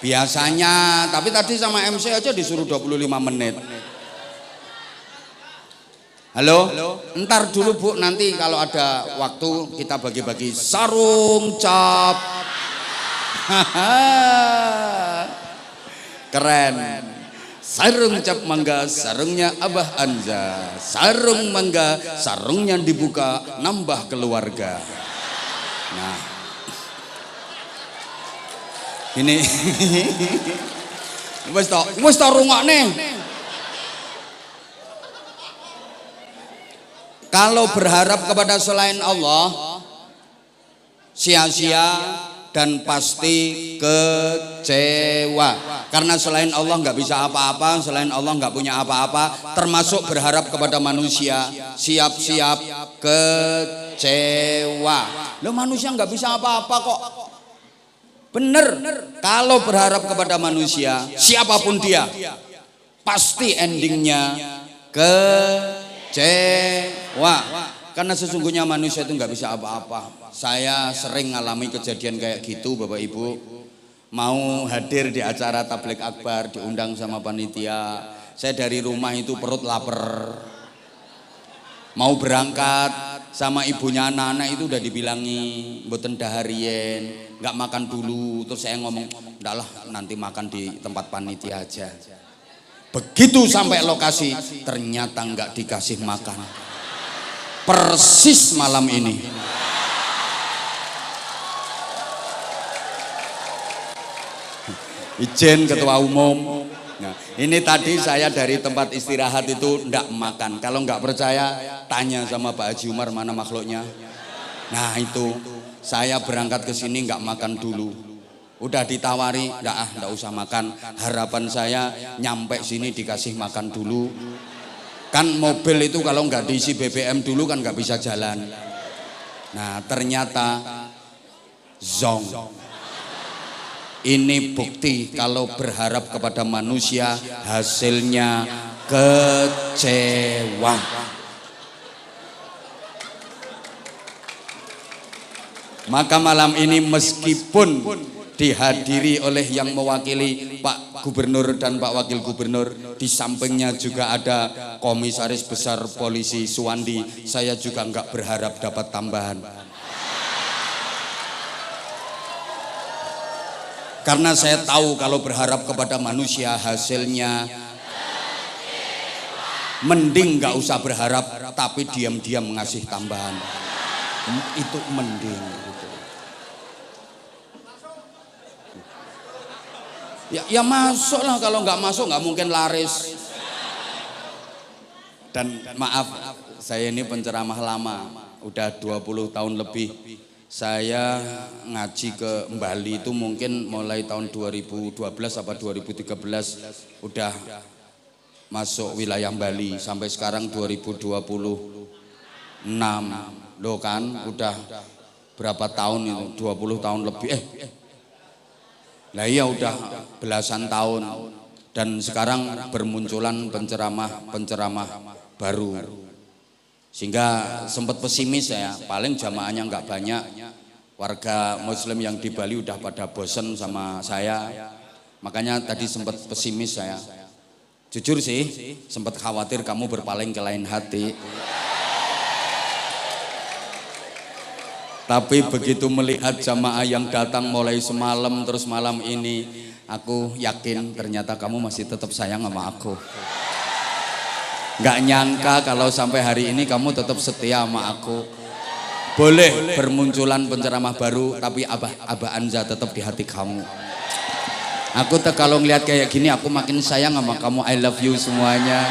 Biasanya, tapi tadi sama MC aja disuruh 25 menit. Halo? Entar dulu Bu, nanti kalau ada waktu kita bagi-bagi sarung cap. Keren. Sarung cap mangga, sarungnya Abah Anza. Sarung mangga, sarungnya dibuka, nambah keluarga. Nah, ini wis to rungokne. Kalau berharap kepada selain Allah, sia-sia dan pasti kecewa. Karena selain Allah nggak bisa apa-apa, selain Allah nggak punya apa-apa, termasuk berharap kepada manusia, siap-siap kecewa. Loh, manusia nggak bisa apa-apa kok. Bener, kalau berharap kepada manusia, siapapun dia, pasti endingnya kecewa. Karena sesungguhnya manusia itu nggak bisa apa-apa. Saya sering ngalami kejadian kayak gitu, Bapak Ibu. Mau hadir di acara tabligh akbar, diundang sama panitia. Saya dari rumah itu perut lapar. Mau berangkat sama ibunya anak-anak itu udah dibilangi mboten daharien, nggak makan dulu. Terus saya ngomong, "Ndak lah, nanti makan di tempat panitia aja." Begitu sampai lokasi, ternyata nggak dikasih makan. Persis malam ini. Ijen ketua umum. Nah, ini tadi saya dari tempat istirahat itu ndak makan. Kalau nggak percaya, tanya sama Pak Haji Umar mana makhluknya. Nah itu, saya berangkat ke sini nggak makan dulu. Udah ditawari, ndak usah makan. Harapan saya nyampe sini dikasih makan dulu. Kan mobil itu kalau nggak diisi BBM dulu kan nggak bisa jalan. Nah ternyata zong. Ini bukti kalau berharap kepada manusia hasilnya kecewa. Maka malam ini meskipun dihadiri oleh yang mewakili Pak Gubernur dan Pak Wakil Gubernur, di sampingnya juga ada Komisaris Besar Polisi Suwandi, saya juga nggak berharap dapat tambahan. Karena saya tahu kalau berharap kepada manusia hasilnya mending nggak usah berharap, tapi diam-diam ngasih tambahan. Itu mending gitu. Ya masuk lah, kalau nggak masuk nggak mungkin laris. Dan maaf, saya ini penceramah lama, udah 20 tahun lebih. Saya ngaji ke Bali itu mungkin mulai tahun 2012 apa 2013 udah masuk wilayah Bali sampai sekarang 2026. Loh kan udah berapa tahun itu, 20 tahun lebih. Lah iya udah belasan tahun dan sekarang bermunculan penceramah baru. Sehingga sempat pesimis saya, paling jamaahnya nggak banyak. Warga Muslim yang di Bali udah pada bosen sama saya. Makanya tadi sempat pesimis saya. Jujur sih, sempat khawatir kamu berpaling ke lain hati. Tapi begitu melihat jamaah yang datang mulai semalam terus malam ini, aku yakin ternyata kamu masih tetap sayang sama aku. Nggak nyangka kalau sampai hari ini kamu tetap setia sama aku. Boleh bermunculan penceramah baru, tapi Abah Anza tetap di hati kamu. Aku kalau ngeliat kayak gini, aku makin sayang sama kamu. I love you semuanya.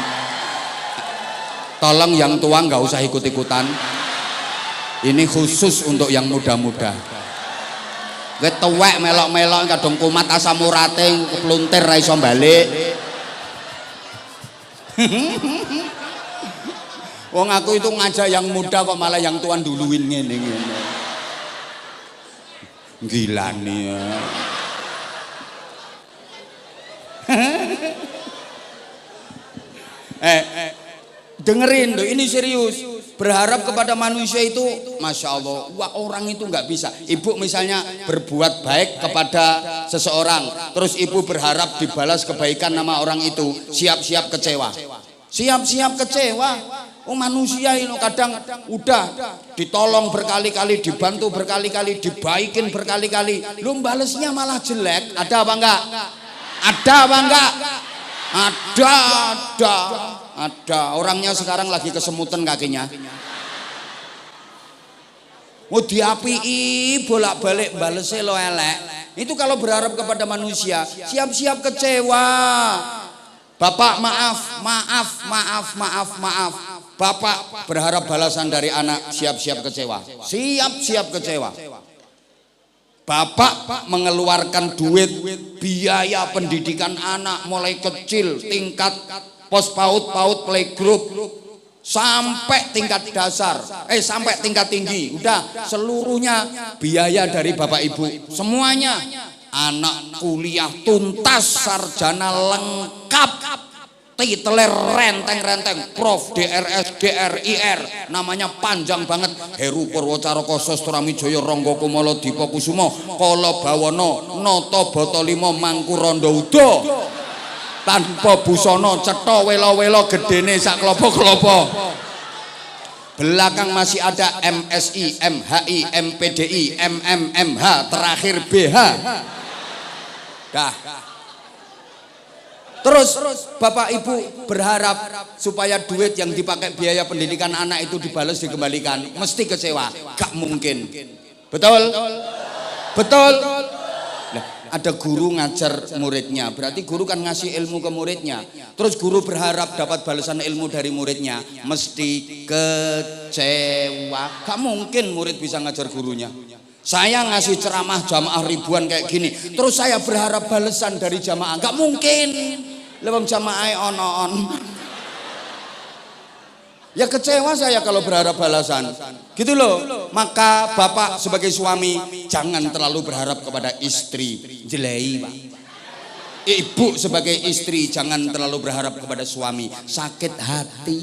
Tolong yang tua nggak usah ikut-ikutan. Ini khusus untuk yang muda-muda. Gue tuwek melok-melok kadung kumat asam urate kepluntir ra iso balik. Wong aku itu ngajak yang muda kok malah yang tuan duluin ngene-ngene. Gila nih ya. Dengerin tuh, ini serius. Berharap kepada manusia itu, masya Allah, wah orang itu nggak bisa. Ibu misalnya berbuat baik kepada seseorang, terus ibu berharap dibalas kebaikan nama orang itu, siap-siap kecewa. Siap-siap kecewa. Oh manusia ini kadang udah ditolong berkali-kali, dibantu berkali-kali, dibaikin berkali-kali, lu balesnya malah jelek. Ada apa enggak? Ada apa enggak? Ada. Orangnya sekarang lagi kesemutan kakinya. Mau diapii bolak-balik balesnya lo elek. Itu kalau berharap kepada manusia, siap-siap kecewa. Bapak maaf. Bapak berharap balasan dari anak, siap-siap kecewa. Siap-siap kecewa. Bapak mengeluarkan duit biaya pendidikan anak mulai kecil, tingkat pos PAUD playgroup sampai tingkat dasar, sampai tingkat tinggi, udah seluruhnya biaya dari bapak ibu semuanya. Anak kuliah tuntas, sarjana lengkap, titeler renteng-renteng, Prof, DRS, DRIR, namanya panjang banget. Heru Purwocaraka Sastramijaya Rangga Kumala Dipa Kusuma Kala Bawana Nata Bata Lima Mangkuranda Uda. Tanpa busana cetha wela-wela gedene sak klopo-klopo. Belakang masih ada MSI, MHI, MPDI, MMMH, terakhir BH. Dah. Terus bapak ibu berharap supaya duit yang dipakai biaya pendidikan anak itu dibalas dikembalikan, mesti kecewa. Gak mungkin. Betul? Betul? Nah, ada guru ngajar muridnya, berarti guru kan ngasih ilmu ke muridnya. Terus guru berharap dapat balasan ilmu dari muridnya, mesti kecewa. Gak mungkin murid bisa ngajar gurunya. Saya ngasih ceramah jamaah ribuan kayak gini, terus saya berharap balasan dari jamaah, gak mungkin. Lewat jamaah on. Ya kecewa saya kalau berharap balasan. Gitu loh. Maka bapak sebagai suami jangan terlalu berharap kepada istri. Jelei, Pak. Ibu sebagai istri jangan terlalu berharap kepada suami. Sakit hati.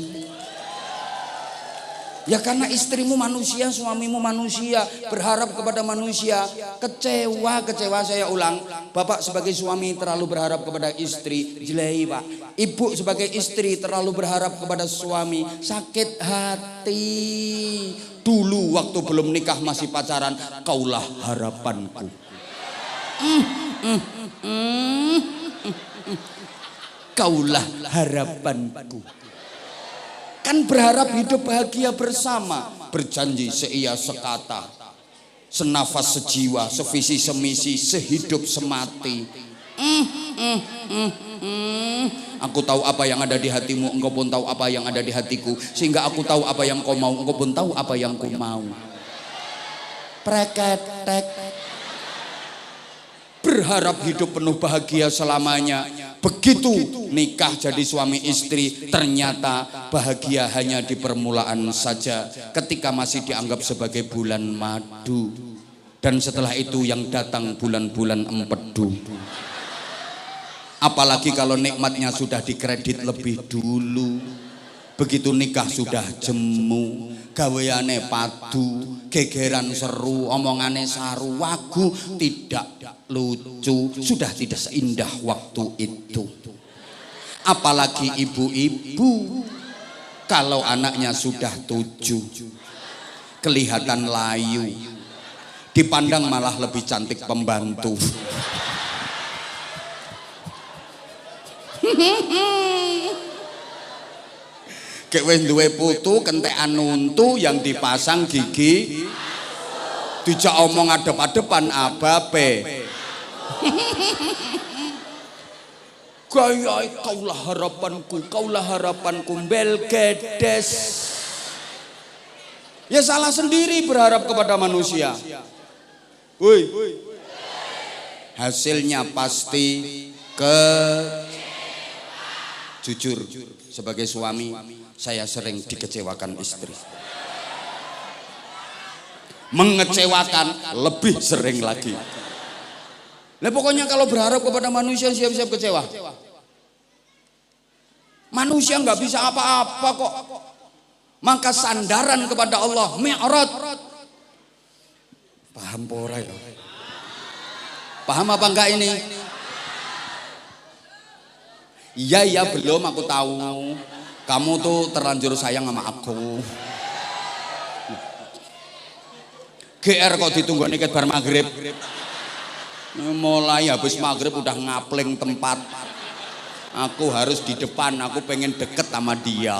Ya karena istrimu manusia, suamimu manusia, berharap kepada manusia, kecewa, saya ulang. Bapak sebagai suami terlalu berharap kepada istri, jelei Pak. Ibu sebagai istri terlalu berharap kepada suami, sakit hati. Dulu waktu belum nikah masih pacaran, kaulah harapanku. Kaulah harapanku. Kan berharap hidup bahagia bersama, berjanji seia sekata, senafas sejiwa, sevisi semisi, sehidup semati. Aku tahu apa yang ada di hatimu, engkau pun tahu apa yang ada di hatiku, sehingga aku tahu apa yang kau mau, engkau pun tahu apa yang ku mau. Preketek. Berharap hidup penuh bahagia selamanya. Begitu nikah jadi suami istri, ternyata bahagia hanya di permulaan saja, ketika masih dianggap sebagai bulan madu. Dan setelah itu yang datang bulan-bulan empedu. Apalagi kalau nikmatnya sudah dikredit lebih dulu. Begitu nikah sudah jemu, gaweane padu, gegeran seru, omongane saru, wagu tidak lucu, sudah tidak seindah waktu itu. Apalagi ibu-ibu, kalau anaknya sudah 7, kelihatan layu, dipandang malah lebih cantik pembantu. Kayak wis duwe putu kentekan untu yang dipasang gigi, dijak omong adep-adepan abape. Gaya kaulah harapanku bel gedes. Ya salah sendiri berharap kepada manusia. Woi. Hasilnya pasti jujur sebagai suami saya sering dikecewakan istri. Mengecewakan lebih sering lagi. Nah pokoknya kalau berharap kepada manusia siap-siap kecewa. Manusia nggak bisa apa-apa kok. Maka sandaran kepada Allah mi'rad. Paham pora ya? Paham apa enggak ini? Iya belum, aku tahu. Kamu tuh terlanjur sayang sama aku. GR kok ditunggu nih bar maghrib. Mulai habis maghrib udah ngapling tempat. Aku harus di depan, aku pengen deket sama dia.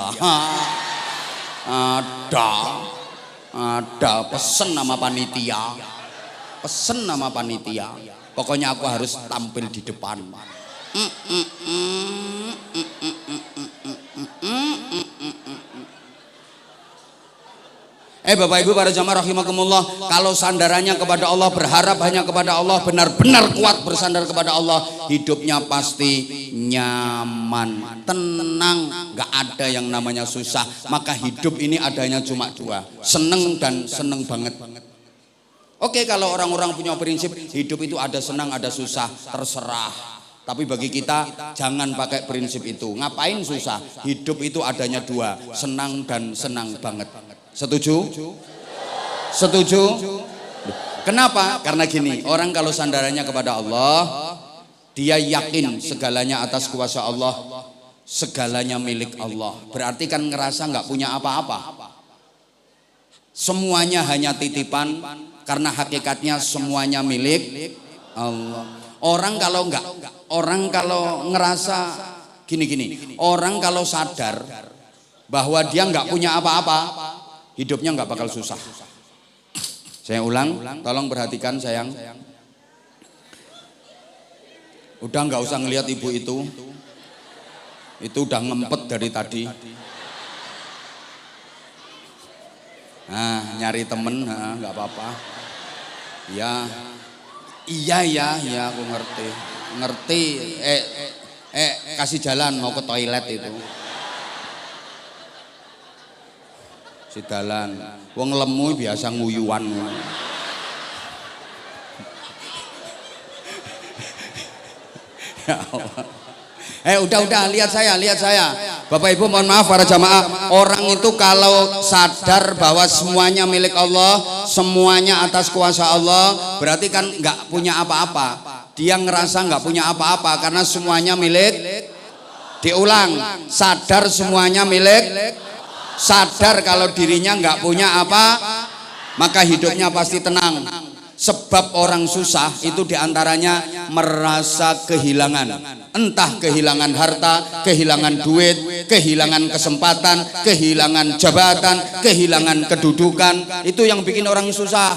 Ada pesen nama panitia. Pokoknya aku harus tampil di depan. Bapak Ibu para jamaah rahimakumullah, kalau sandarannya kepada Allah, berharap hanya kepada Allah, benar-benar kuat bersandar kepada Allah, hidupnya pasti nyaman, tenang, gak ada yang namanya susah. Maka hidup ini adanya cuma dua, seneng dan seneng banget. Oke, kalau orang-orang punya prinsip hidup itu ada senang ada susah, terserah. Tapi bagi kita jangan pakai prinsip itu. Ngapain susah? Hidup itu adanya dua, senang dan senang banget. Setuju? Setuju? Kenapa? Karena gini, orang kalau sandarannya kepada Allah, dia yakin segalanya atas kuasa Allah, segalanya milik Allah. Berarti kan ngerasa nggak punya apa-apa. Semuanya hanya titipan, karena hakikatnya semuanya milik Allah. Orang kalau ngerasa gini, orang kalau sadar bahwa dia nggak punya apa-apa, hidupnya nggak bakal susah. Saya ulang, tolong perhatikan sayang. Udah nggak usah ngelihat ibu itu udah ngempet dari tadi. Nah, nyari temen, nggak apa-apa. Iya, aku ngerti. Kasih jalan mau ke toilet itu. Si dalan, wong lemu biasa nguyuan. Ya Allah. Udah lihat saya. Bapak Ibu mohon maaf para jamaah, orang itu kalau sadar bahwa semuanya milik Allah, semuanya atas kuasa Allah, berarti kan nggak punya apa-apa. Dia ngerasa nggak punya apa-apa karena semuanya milik. Diulang, sadar semuanya milik. Sadar kalau dirinya nggak punya apa, maka hidupnya pasti tenang. Sebab orang susah itu diantaranya merasa kehilangan. Entah kehilangan harta, kehilangan duit, kehilangan kesempatan, kehilangan jabatan, kehilangan kedudukan. Itu yang bikin orang susah.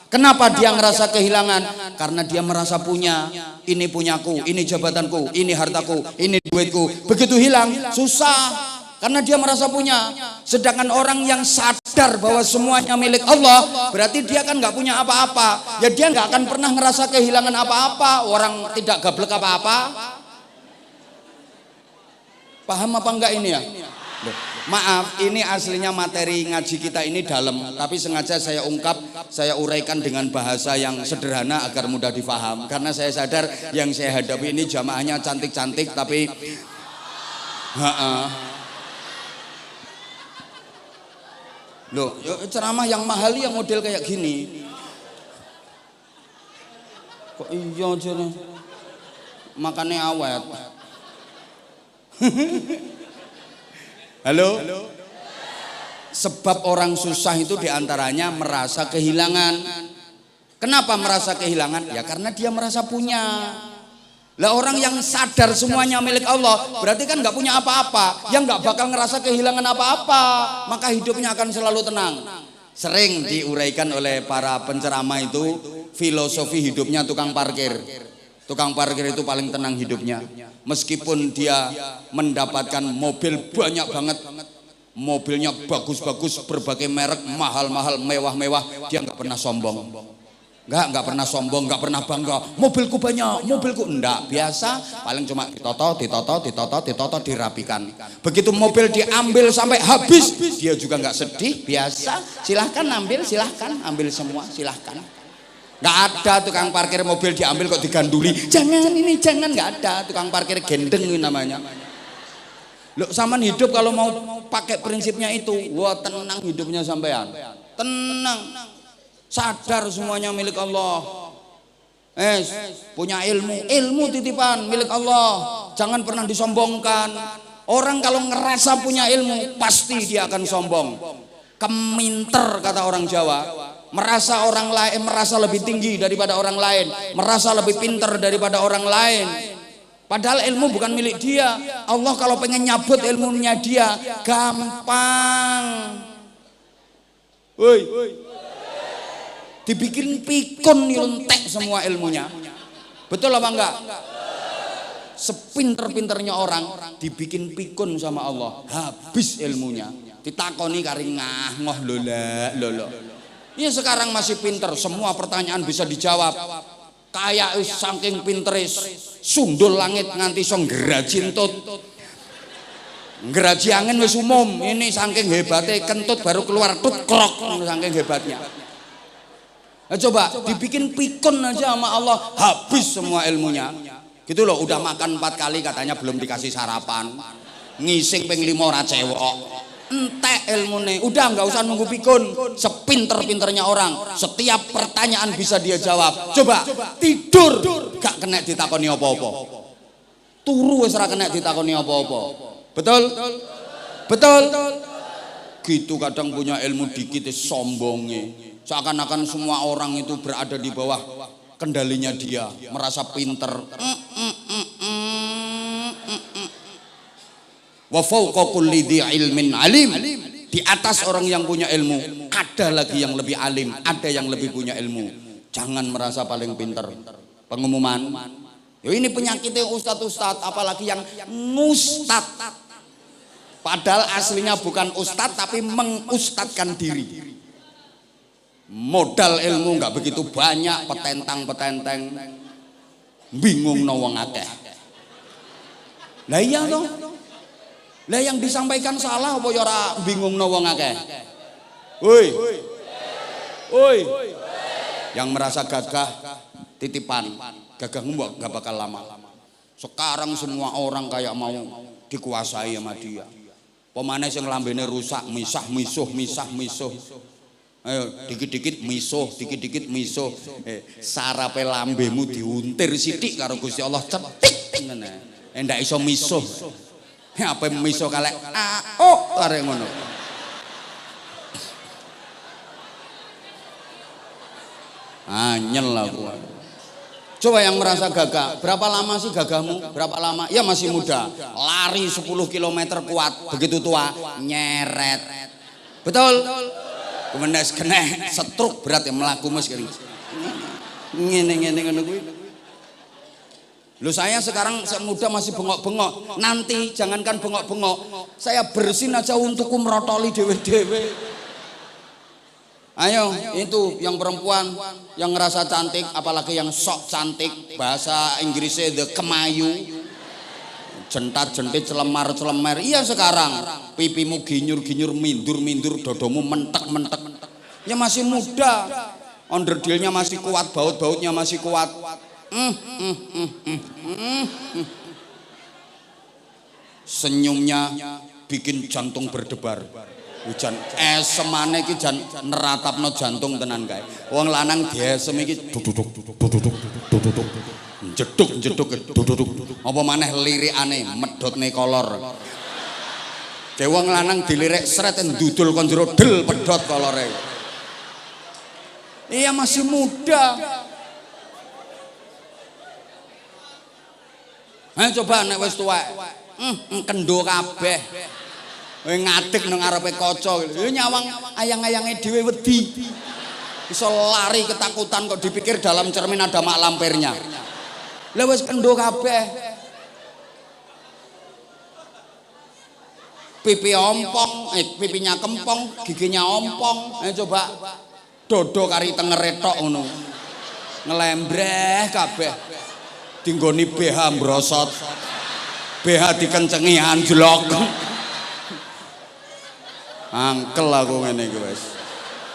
Kenapa dia ngerasa kehilangan? Karena dia merasa punya. Ini punyaku, ini jabatanku, ini hartaku, ini duitku. Begitu hilang, susah. Karena dia merasa punya. Sedangkan orang yang sadar bahwa semuanya milik Allah, berarti dia kan nggak punya apa-apa. Ya dia nggak akan pernah ngerasa kehilangan apa-apa. Orang tidak gablek apa-apa. Paham apa enggak ini ya? Maaf, ini aslinya materi ngaji kita ini dalam, tapi sengaja saya ungkap, saya uraikan dengan bahasa yang sederhana agar mudah difaham. Karena saya sadar yang saya hadapi ini jamaahnya cantik-cantik, tapi loh, ceramah yang mahal yang model kayak gini. Kok iya aja nih? Makannya awet. Halo? Sebab orang susah itu diantaranya merasa kehilangan. Kenapa merasa kehilangan? Ya karena dia merasa punya. Lah orang yang sadar semuanya milik Allah, berarti kan nggak punya apa-apa, yang nggak bakal ngerasa kehilangan apa-apa, maka hidupnya akan selalu tenang. Sering diuraikan oleh para penceramah itu, filosofi hidupnya tukang parkir. Tukang parkir itu paling tenang hidupnya, meskipun dia mendapatkan mobil banyak banget, mobilnya bagus-bagus, berbagai merek, mahal-mahal, mewah-mewah, dia nggak pernah sombong. Enggak pernah sombong, enggak pernah bangga. Mobilku banyak, mobilku enggak. Biasa, paling cuma ditoto, dirapikan. Begitu mobil diambil sampai habis, dia juga enggak sedih. Biasa, silahkan ambil semua, silahkan. Enggak ada tukang parkir mobil diambil kok diganduli. Jangan ini, jangan, enggak ada. Tukang parkir gendeng ini namanya. Loh, sampean hidup kalau mau pakai prinsipnya itu, wah tenang hidupnya sampean. Tenang. Sadar semuanya milik Allah. Punya ilmu titipan milik Allah. Jangan pernah disombongkan. Orang kalau ngerasa punya ilmu pasti dia akan sombong. Keminter kata orang Jawa. Merasa orang lain, merasa lebih tinggi daripada orang lain, merasa lebih pinter daripada orang lain. Padahal ilmu bukan milik dia. Allah kalau pengen nyabut ilmunya dia gampang. Woi. Dibikin pikun nyuntek semua ilmunya. Betul apa enggak? Sepinter-pinternya orang dibikin pikun sama Allah, habis ilmunya. Ditakoni kari ngoh lola. Ini sekarang masih pinter, semua pertanyaan bisa dijawab. Kayak saking pinteris, sundul langit nganti iso ngraji entut. Ngraji angin wis umum, ini saking hebatnya kentut baru keluar tut krok saking hebatnya. Nah, coba dibikin pikun aja sama Allah, habis semua ilmunya. Gitu loh, udah makan 4 kali katanya belum dikasih sarapan. Ngising ping 5 ora cewek. Entek ilmune, udah nggak usah nunggu pikun. Sepinter-pinternya orang, setiap pertanyaan bisa dia jawab. Coba tidur gak kena ditakoni apa-apa. Turu wis ora kena ditakoni apa-apa. Betul? Betul? Gitu kadang punya ilmu dikit sombongnya. Seakan-akan semua orang itu berada di bawah kendalinya dia, merasa pinter. Wa fawqa kulli dzi ilmin alim. Di atas orang yang punya ilmu, ada lagi yang lebih alim, ada yang lebih punya ilmu. Jangan merasa paling pinter. Pengumuman. Yo ini penyakitnya ustadz, apalagi yang mustad. Padahal aslinya bukan ustadz tapi mengustadkan diri. Modal ilmu nggak begitu banyak, petentang, bingung no wong akeh. Lah iya toh. Lah yang disampaikan salah apa ya ora bingung no wong akeh. Woi. Yang merasa gagah titipan, gagahmu nggak bakal lama. Sekarang semua orang kayak mau dikuasai sama dia. Pemane sing lambene rusak, misah misuh. Ayo dikit-dikit misuh. Sarape lambemu diuntir sithik karo Gusti Allah cetik ngene. Ndak iso misuh. Apa misuh kalek arek ngono. Anyel aku. Coba yang merasa gagah, berapa lama sih gagahmu? Berapa lama? Ya masih muda. Lari 10 km kuat, begitu tua nyeret. Betul? Kemudian kena stroke berat yang melaku mas kering. Ngene ngono kuwi. Loh saya sekarang muda masih bengok-bengok. Nanti jangankan bengok-bengok, saya bersin aja untuk merotoli dewe-dewe. Ayo itu yang perempuan yang ngerasa cantik, apalagi yang sok cantik, bahasa Inggrisnya the kemayu. Jentat-jentit celemar-celemer. Iya sekarang pipimu ginyur-ginyur, mindur-mindur, dodomu mentek-mentek. Ya masih muda, onderdilnya masih kuat, baut-bautnya masih kuat. Senyumnya bikin jantung berdebar. Hujan semane iki jan neratapno jantung tenan kae. Wong lanang diesem iki duduk. Jeduk. Apa maneh lirikane medhotne kolor. Dewe wong lanang dilirik sret ndudul kon jero del pedhot kolore. Iya masih muda. Coba nek wis tuwek. Kendo kabeh. Ngadeg nang ngarepe kaca. Nyawang ayang-ayange dhewe wedi. Iso lari ketakutan kok dipikir dalam cermin ada mak lampirnya. Lah wis kendo kabeh. Pipi ompong, pipinya kempong, giginya ompong. Coba dodo kari tengere tok ngono. Ngelembreh kabeh. Dinggoni BH mbrosot. BH dikencengi anjlok. Angkel aku ngene iki wis.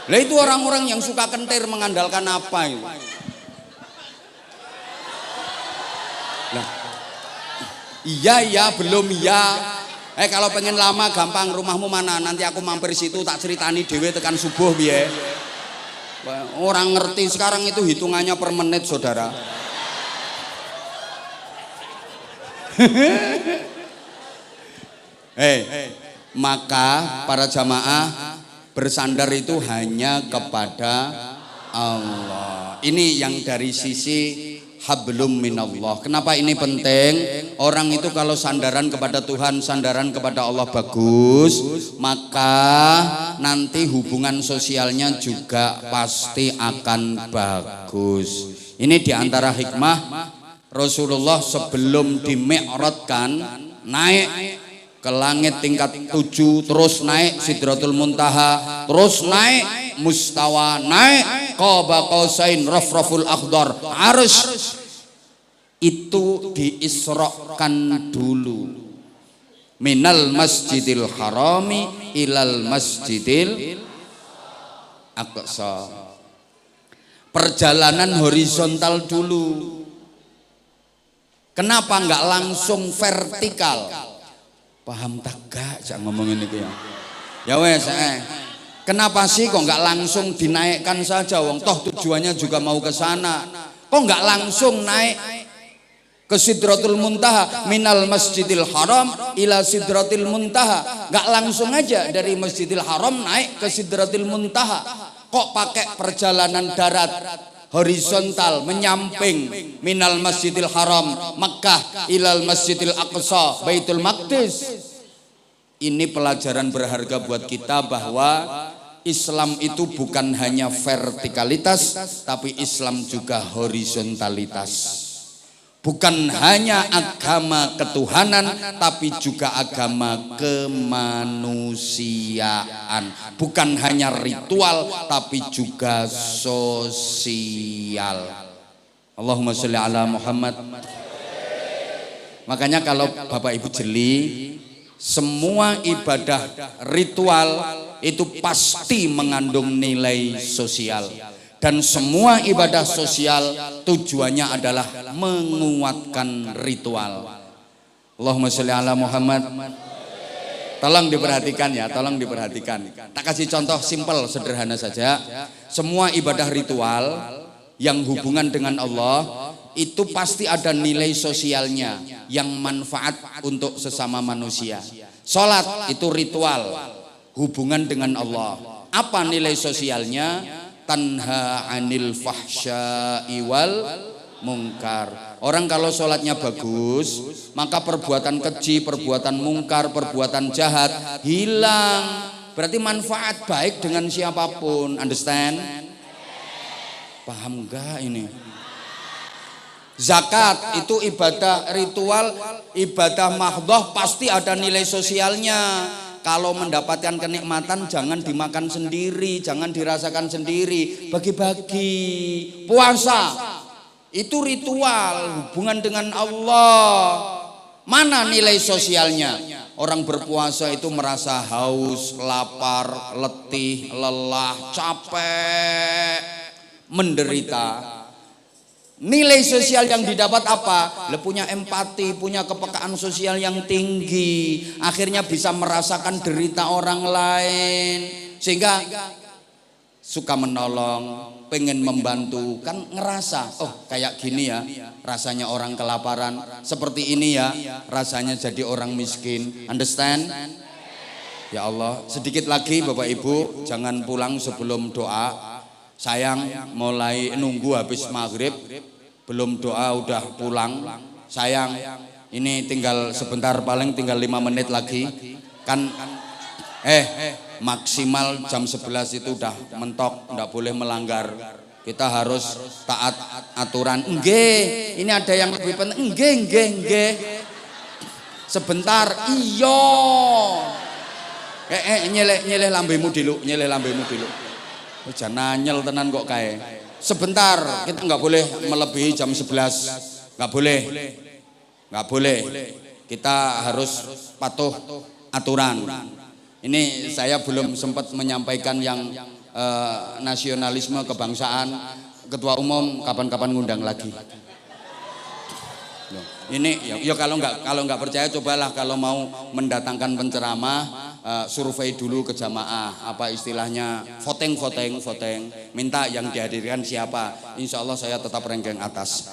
Lah itu orang-orang yang suka kentir mengandalkan apa itu? Lah. Iya belum iya. Kalau pengen lama gampang, rumahmu mana? Nanti aku mampir situ tak ceritani dhewe tekan subuh piye. Orang ngerti sekarang itu hitungannya per menit, saudara. Maka para jamaah bersandar itu hanya kepada Allah. Ini yang dari sisi hablum minallah. Kenapa ini penting? Orang itu kalau sandaran kepada Tuhan, sandaran kepada Allah bagus, maka nanti hubungan sosialnya juga pasti akan bagus. Ini diantara hikmah Rasulullah sebelum dimi'radkan naik ke langit tingkat 7, terus naik Sidratul Muntaha, terus naik Mustawa, naik Qaba Qausain Rafraful Akhdar, Arsy. Itu diisrokan dulu. Minal Masjidil Harami ilal Masjidil Aqsa. Perjalanan horizontal dulu. Kenapa enggak langsung vertikal? Paham tak gak? Jangan ngomongin itu ya. Ya wes, kenapa sih kok nggak langsung dinaikkan saja? Wong toh tujuannya juga mau ke sana. Kok nggak langsung naik ke Sidratul Muntaha, minal Masjidil Haram ila Sidratil Muntaha? Nggak langsung aja dari Masjidil Haram naik ke Sidratil Muntaha. Kok pakai perjalanan darat horizontal menyamping minal Masjidil Haram Makkah ilal Masjidil Aqsa Baitul Maqdis? Ini pelajaran berharga buat kita bahwa Islam itu bukan hanya vertikalitas, tapi Islam juga horizontalitas. Bukan hanya agama ketuhanan, tapi juga agama kemanusiaan. Bukan hanya ritual, tapi juga sosial. Allahumma sholli ala Muhammad. Makanya kalau Bapak Ibu jeli, semua ibadah ritual itu pasti mengandung nilai sosial. Dan semua ibadah sosial tujuannya adalah menguatkan ritual. Allahumma sholli ala Muhammad. Tolong diperhatikan ya, tolong diperhatikan. Tak kasih contoh simpel, sederhana saja. Semua ibadah ritual yang hubungan dengan Allah itu pasti ada nilai sosialnya yang manfaat untuk sesama manusia. Salat itu ritual hubungan dengan Allah. Apa nilai sosialnya? Tanha anil fahsya'i wal mungkar. Orang kalau sholatnya bagus, maka perbuatan keji, perbuatan mungkar, perbuatan jahat hilang. Berarti manfaat baik dengan siapapun. Understand? Paham gak ini? Zakat itu ibadah ritual, ibadah mahdhah, pasti ada nilai sosialnya. Kalau mendapatkan kenikmatan jangan dimakan sendiri, jangan dirasakan sendiri, bagi-bagi. Puasa itu ritual hubungan dengan Allah. Mana nilai sosialnya? Orang berpuasa itu merasa haus, lapar, letih, lelah, capek, menderita. Nilai sosial yang didapat apa? Punya empati, punya kepekaan sosial yang tinggi. Akhirnya bisa merasakan derita orang lain. Sehingga suka menolong, pengen membantu. Kan ngerasa, oh kayak gini ya rasanya orang kelaparan. Seperti ini ya rasanya jadi orang miskin. Understand? Ya Allah, sedikit lagi Bapak Ibu, jangan pulang sebelum doa. Sayang, mulai nunggu habis maghrib, belum doa udah pulang. Sayang, ini tinggal sebentar, paling tinggal 5 menit lagi. Kan maksimal jam 11 itu udah mentok, enggak boleh melanggar. Kita harus taat aturan. Nggih, ini ada yang lebih penting. Nggih. Sebentar, iya. Nyeleh lambemu dulu. Jangan nanyel tenan kok kae. Sebentar, kita nggak boleh melebihi jam 11. Nggak boleh. Kita harus patuh aturan. Ini saya belum sempat menyampaikan yang nasionalisme kebangsaan. Ketua Umum kapan-kapan ngundang lagi. Ini ya kalau nggak percaya cobalah kalau mau mendatangkan penceramah survei dulu ke jamaah, apa istilahnya voting, minta yang dihadirkan siapa, insya Allah saya tetap ranking atas.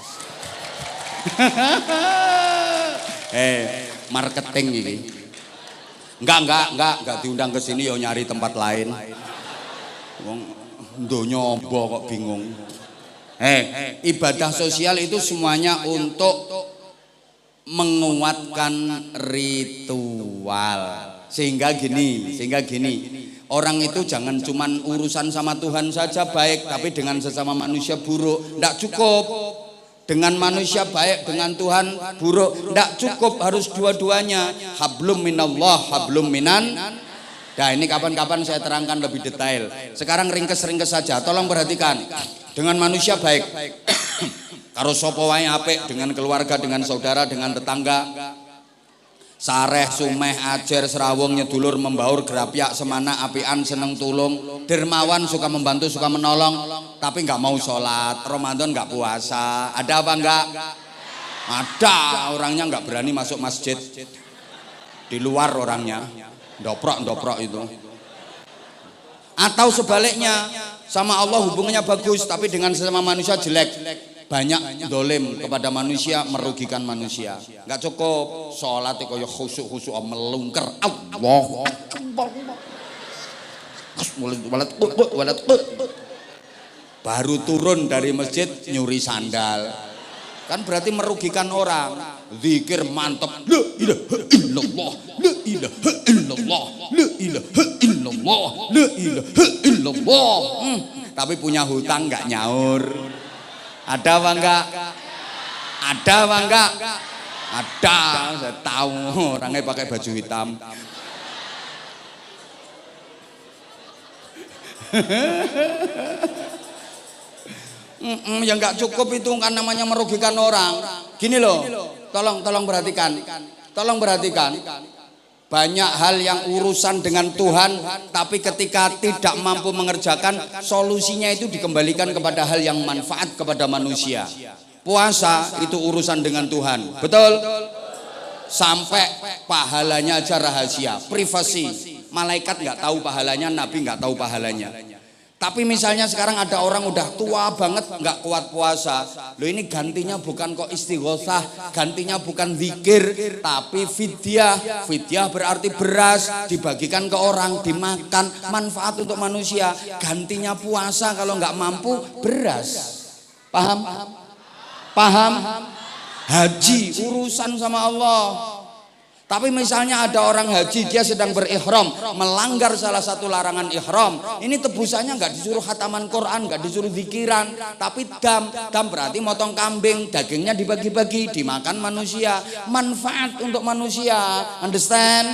Marketing ini enggak diundang ke sini, yo nyari tempat lain. Wong ndonyobo kok bingung. Ibadah sosial itu semuanya untuk menguatkan ritual. Sehingga gini, orang itu jangan cuman urusan sama Tuhan saja baik, tapi dengan sesama manusia buruk. Nggak cukup. Dengan manusia baik, dengan Tuhan buruk. Nggak cukup, harus dua-duanya. Hablum minallah, hablum minan. Nah ini kapan-kapan saya terangkan lebih detail. Sekarang ringkes saja, tolong perhatikan. Dengan manusia baik, karo sapa wae apik, dengan keluarga, dengan saudara, dengan tetangga. Sareh, sumeh, ajer, serawung, nyedulur, membaur, gerapyak, semana, apian, seneng tulung, dermawan, suka membantu, suka menolong, tapi nggak mau sholat, Ramadan nggak puasa. Ada apa enggak? Ada, orangnya nggak berani masuk masjid, di luar orangnya, doprok itu. Atau sebaliknya, sama Allah hubungannya bagus, tapi dengan sesama manusia jelek. Banyak dolim kepada manusia, merugikan manusia. Nggak cukup sholat kaya khusyuk melungker. Allah baru turun dari masjid nyuri sandal, kan berarti merugikan orang. Zikir mantap, la ilaha illallah, la ilaha illallah, la ilaha illallah, la ilaha illallah. Tapi punya hutang nggak nyaur. Ada apa enggak? Ada, saya tahu orangnya pakai baju hitam. Ya enggak cukup itu, kan namanya merugikan orang. Gini loh, tolong perhatikan. Banyak hal yang urusan dengan Tuhan, tapi ketika tidak mampu mengerjakan, solusinya itu dikembalikan kepada hal yang manfaat kepada manusia. Puasa itu urusan dengan Tuhan, betul? Sampai pahalanya aja rahasia, privasi. Malaikat nggak tahu pahalanya, Nabi nggak tahu pahalanya. Tapi misalnya sekarang ada orang udah tua banget nggak kuat puasa. Loh ini gantinya bukan kok istighosah, gantinya bukan zikir, tapi fidyah. Fidyah berarti beras dibagikan ke orang, dimakan, manfaat untuk manusia. Gantinya puasa kalau nggak mampu beras. Paham? Haji urusan sama Allah. Tapi misalnya ada orang haji, dia sedang berihram, melanggar salah satu larangan ihram, ini tebusannya nggak disuruh khataman Quran, nggak disuruh zikiran, tapi dam berarti motong kambing, dagingnya dibagi-bagi, dimakan manusia, manfaat untuk manusia, understand?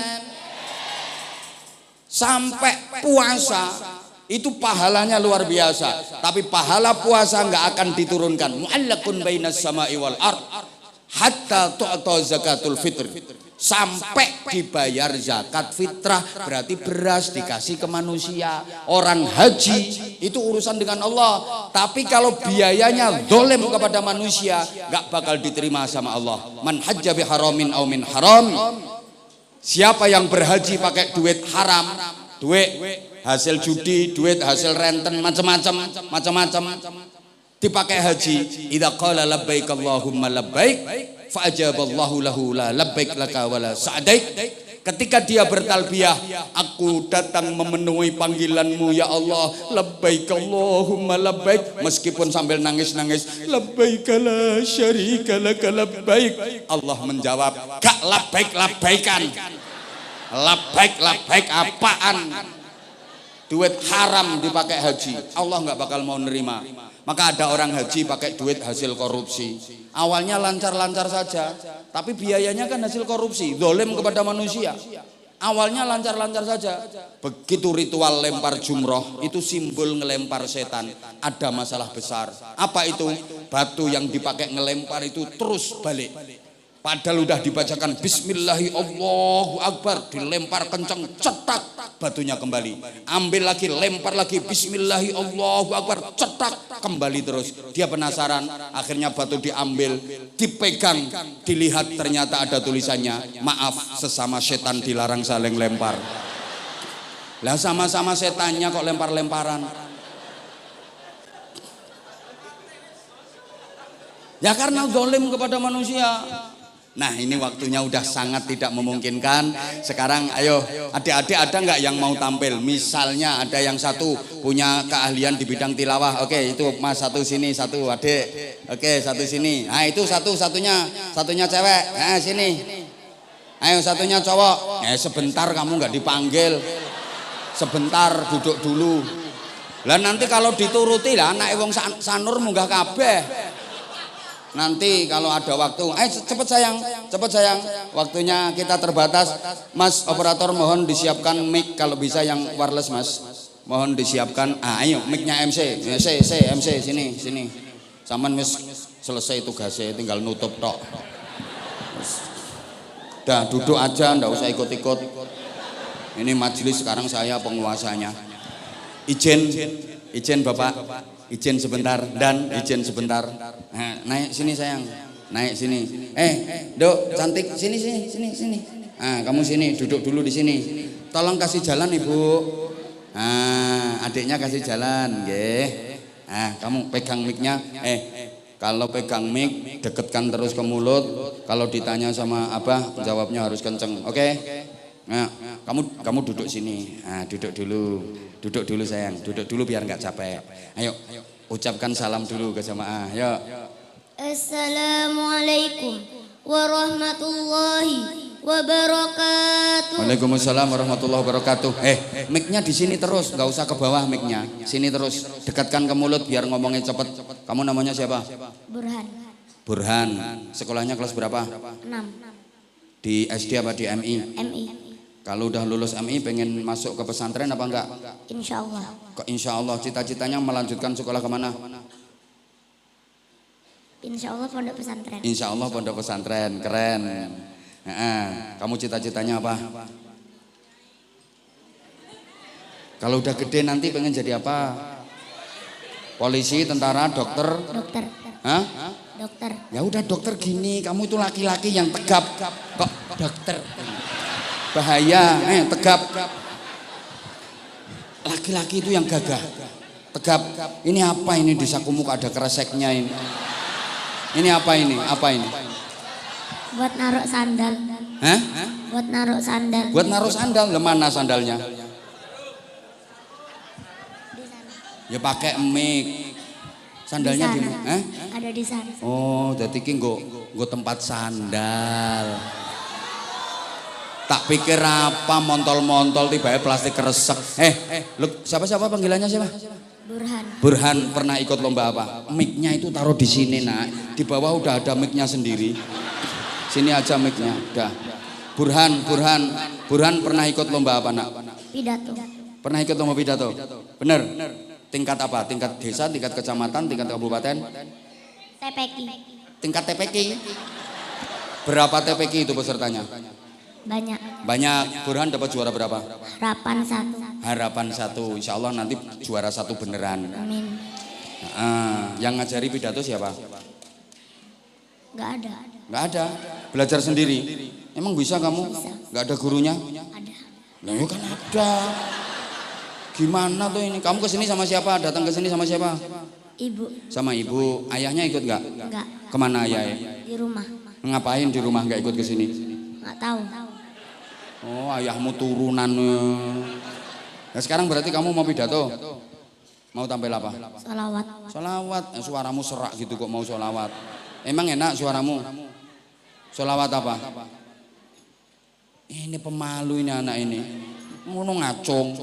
Sampai puasa itu pahalanya luar biasa, tapi pahala puasa nggak akan diturunkan. Mu'allaqun bainas sama'i wal ard hatta tu'ta zakatul fitr. Sampai dibayar zakat fitrah, berarti beras dikasih ke manusia. Orang haji itu urusan dengan Allah, tapi kalau biayanya dolim kepada manusia, gak bakal diterima sama Allah. Man hajja bi haramin aw min haram, siapa yang berhaji pakai duit haram, duit hasil judi, duit hasil renten, macam-macam dipakai haji, idza qala labbaik Allahumma labbaik fa ajaballahu lahu la labbaik laka wala sa'daik. Ketika dia bertalbiyah, aku datang memenuhi panggilanmu ya Allah, labbaik Allahumma labbaik, meskipun sambil nangis-nangis, labbaik la syarika laka labbaik. Allah menjawab, gak labbaik-labbaikan. Labbaik apaan? Duit haram dipakai haji, Allah nggak bakal mau nerima. Maka ada orang haji pakai duit hasil korupsi. Awalnya lancar-lancar saja, tapi biayanya kan hasil korupsi, zalim kepada manusia. Awalnya lancar-lancar saja. Begitu ritual lempar jumroh, itu simbol ngelempar setan. Ada masalah besar. Apa itu? Batu yang dipakai ngelempar itu terus balik. Padahal udah dibacakan Bismillahi Allahu Akbar, dilempar kenceng, cetak, batunya kembali. Ambil lagi, lempar lagi, Bismillahi Allahu Akbar, cetak, kembali terus. Dia penasaran, akhirnya batu diambil, dipegang, dilihat ternyata ada tulisannya, maaf, sesama setan dilarang saling lempar. Lah sama-sama setannya kok lempar-lemparan. Ya karena zalim kepada manusia. Nah ini waktunya udah sangat tidak memungkinkan. Sekarang ayo adik-adik ada nggak yang mau tampil? Misalnya ada yang satu punya keahlian di bidang tilawah. Oke itu mas satu sini, satu adik. Oke satu sini. Nah itu satunya cewek. Nah sini. Ayo satunya cowok. Sebentar kamu nggak dipanggil. Sebentar duduk dulu. Lah nanti kalau dituruti lah anak wong sanur munggah kabeh. Nanti kalau ada waktu, cepet sayang, waktunya kita terbatas. Mas operator mohon disiapkan mic kalau bisa yang wireless mas. Mohon disiapkan. Ayo mic-nya MC sini. Saman wis selesai tugasnya, tinggal nutup tok. Dah duduk aja, ndak usah ikut-ikut. Ini majelis sekarang saya penguasanya. Izin Bapak. Izin sebentar dan izin sebentar. Nah, naik sini sayang, naik sini. Dok, cantik sini. Ah, kamu sini, duduk dulu di sini. Tolong kasih jalan ibu. Ah, adiknya kasih jalan, nggih. Ah, kamu pegang mic-nya. Kalau pegang mic, deketkan terus ke mulut. Kalau ditanya sama abah, jawabnya harus kenceng. Oke? Nah, kamu duduk sini. Ah, duduk dulu sayang, duduk dulu biar nggak capek. Ayo, ucapkan salam dulu ke jamaah. Ayo. Assalamualaikum warahmatullahi wabarakatuh. Waalaikumsalam warahmatullahi wabarakatuh. Mic-nya di sini terus, nggak usah ke bawah mic-nya. Sini terus, dekatkan ke mulut biar ngomongnya cepet. Kamu namanya siapa? Burhan. Sekolahnya kelas berapa? 6. Di SD apa di MI? MI. Kalau udah lulus MI pengen masuk ke pesantren apa enggak? Insya Allah. Kok insya Allah cita-citanya melanjutkan sekolah kemana? Insya Allah pondok pesantren. Insya Allah pondok pesantren, keren. Kamu cita-citanya apa? Kalau udah gede nanti pengen jadi apa? Polisi, tentara, dokter? Dokter. Hah? Dokter. Ya udah dokter gini, kamu itu laki-laki yang tegap. Kok dokter? Bahaya, tegap. Laki-laki itu yang gagah, tegap. Ini apa ini di sakumu ada kreseknya ini? Ini apa ini? Buat naruh sandal. Hah? Buat naruh sandal. Buat naruh sandal. Lemana sandalnya? Ya pakai mic. Sandalnya di mana? Ada di sana. Oh, jadi ki nggo tempat sandal. Tak pikir apa montol-montol tiba-tiba plastik kresek. Lu siapa panggilannya siapa? Burhan pernah ikut lomba apa? Mic-nya itu taruh di sini nak. Di bawah udah ada mic-nya sendiri. Sini aja mic-nya. Udah. Burhan pernah ikut lomba apa nak? Pidato. Pernah ikut lomba pidato? Bener. Tingkat apa? Tingkat desa, tingkat kecamatan, tingkat kabupaten? TPQ. Tingkat TPQ. Berapa TPQ itu pesertanya? Banyak. Burhan dapat juara berapa? Harapan 1. Insya Allah nanti juara 1 beneran. Amin. Yang ngajari pidato siapa? Gak ada. Belajar sendiri. Emang bisa kamu? Gak ada gurunya? Ada. Nah, kan ada. Gimana tuh ini? Kamu kesini sama siapa? Datang ke sini sama siapa? Ibu. Sama ibu. Ayahnya ikut nggak? Enggak. Kemana ayahnya? Di rumah. Ngapain di rumah nggak ikut ke sini? Nggak tahu. Oh, ayahmu turunan. Nah, sekarang berarti kamu mau pidato? Mau tampil apa? Salawat. Sholawat. Suaramu serak gitu kok mau sholawat. Emang enak suaramu? Sholawat apa? Ini pemalu ini anak ini. Mau ngacung.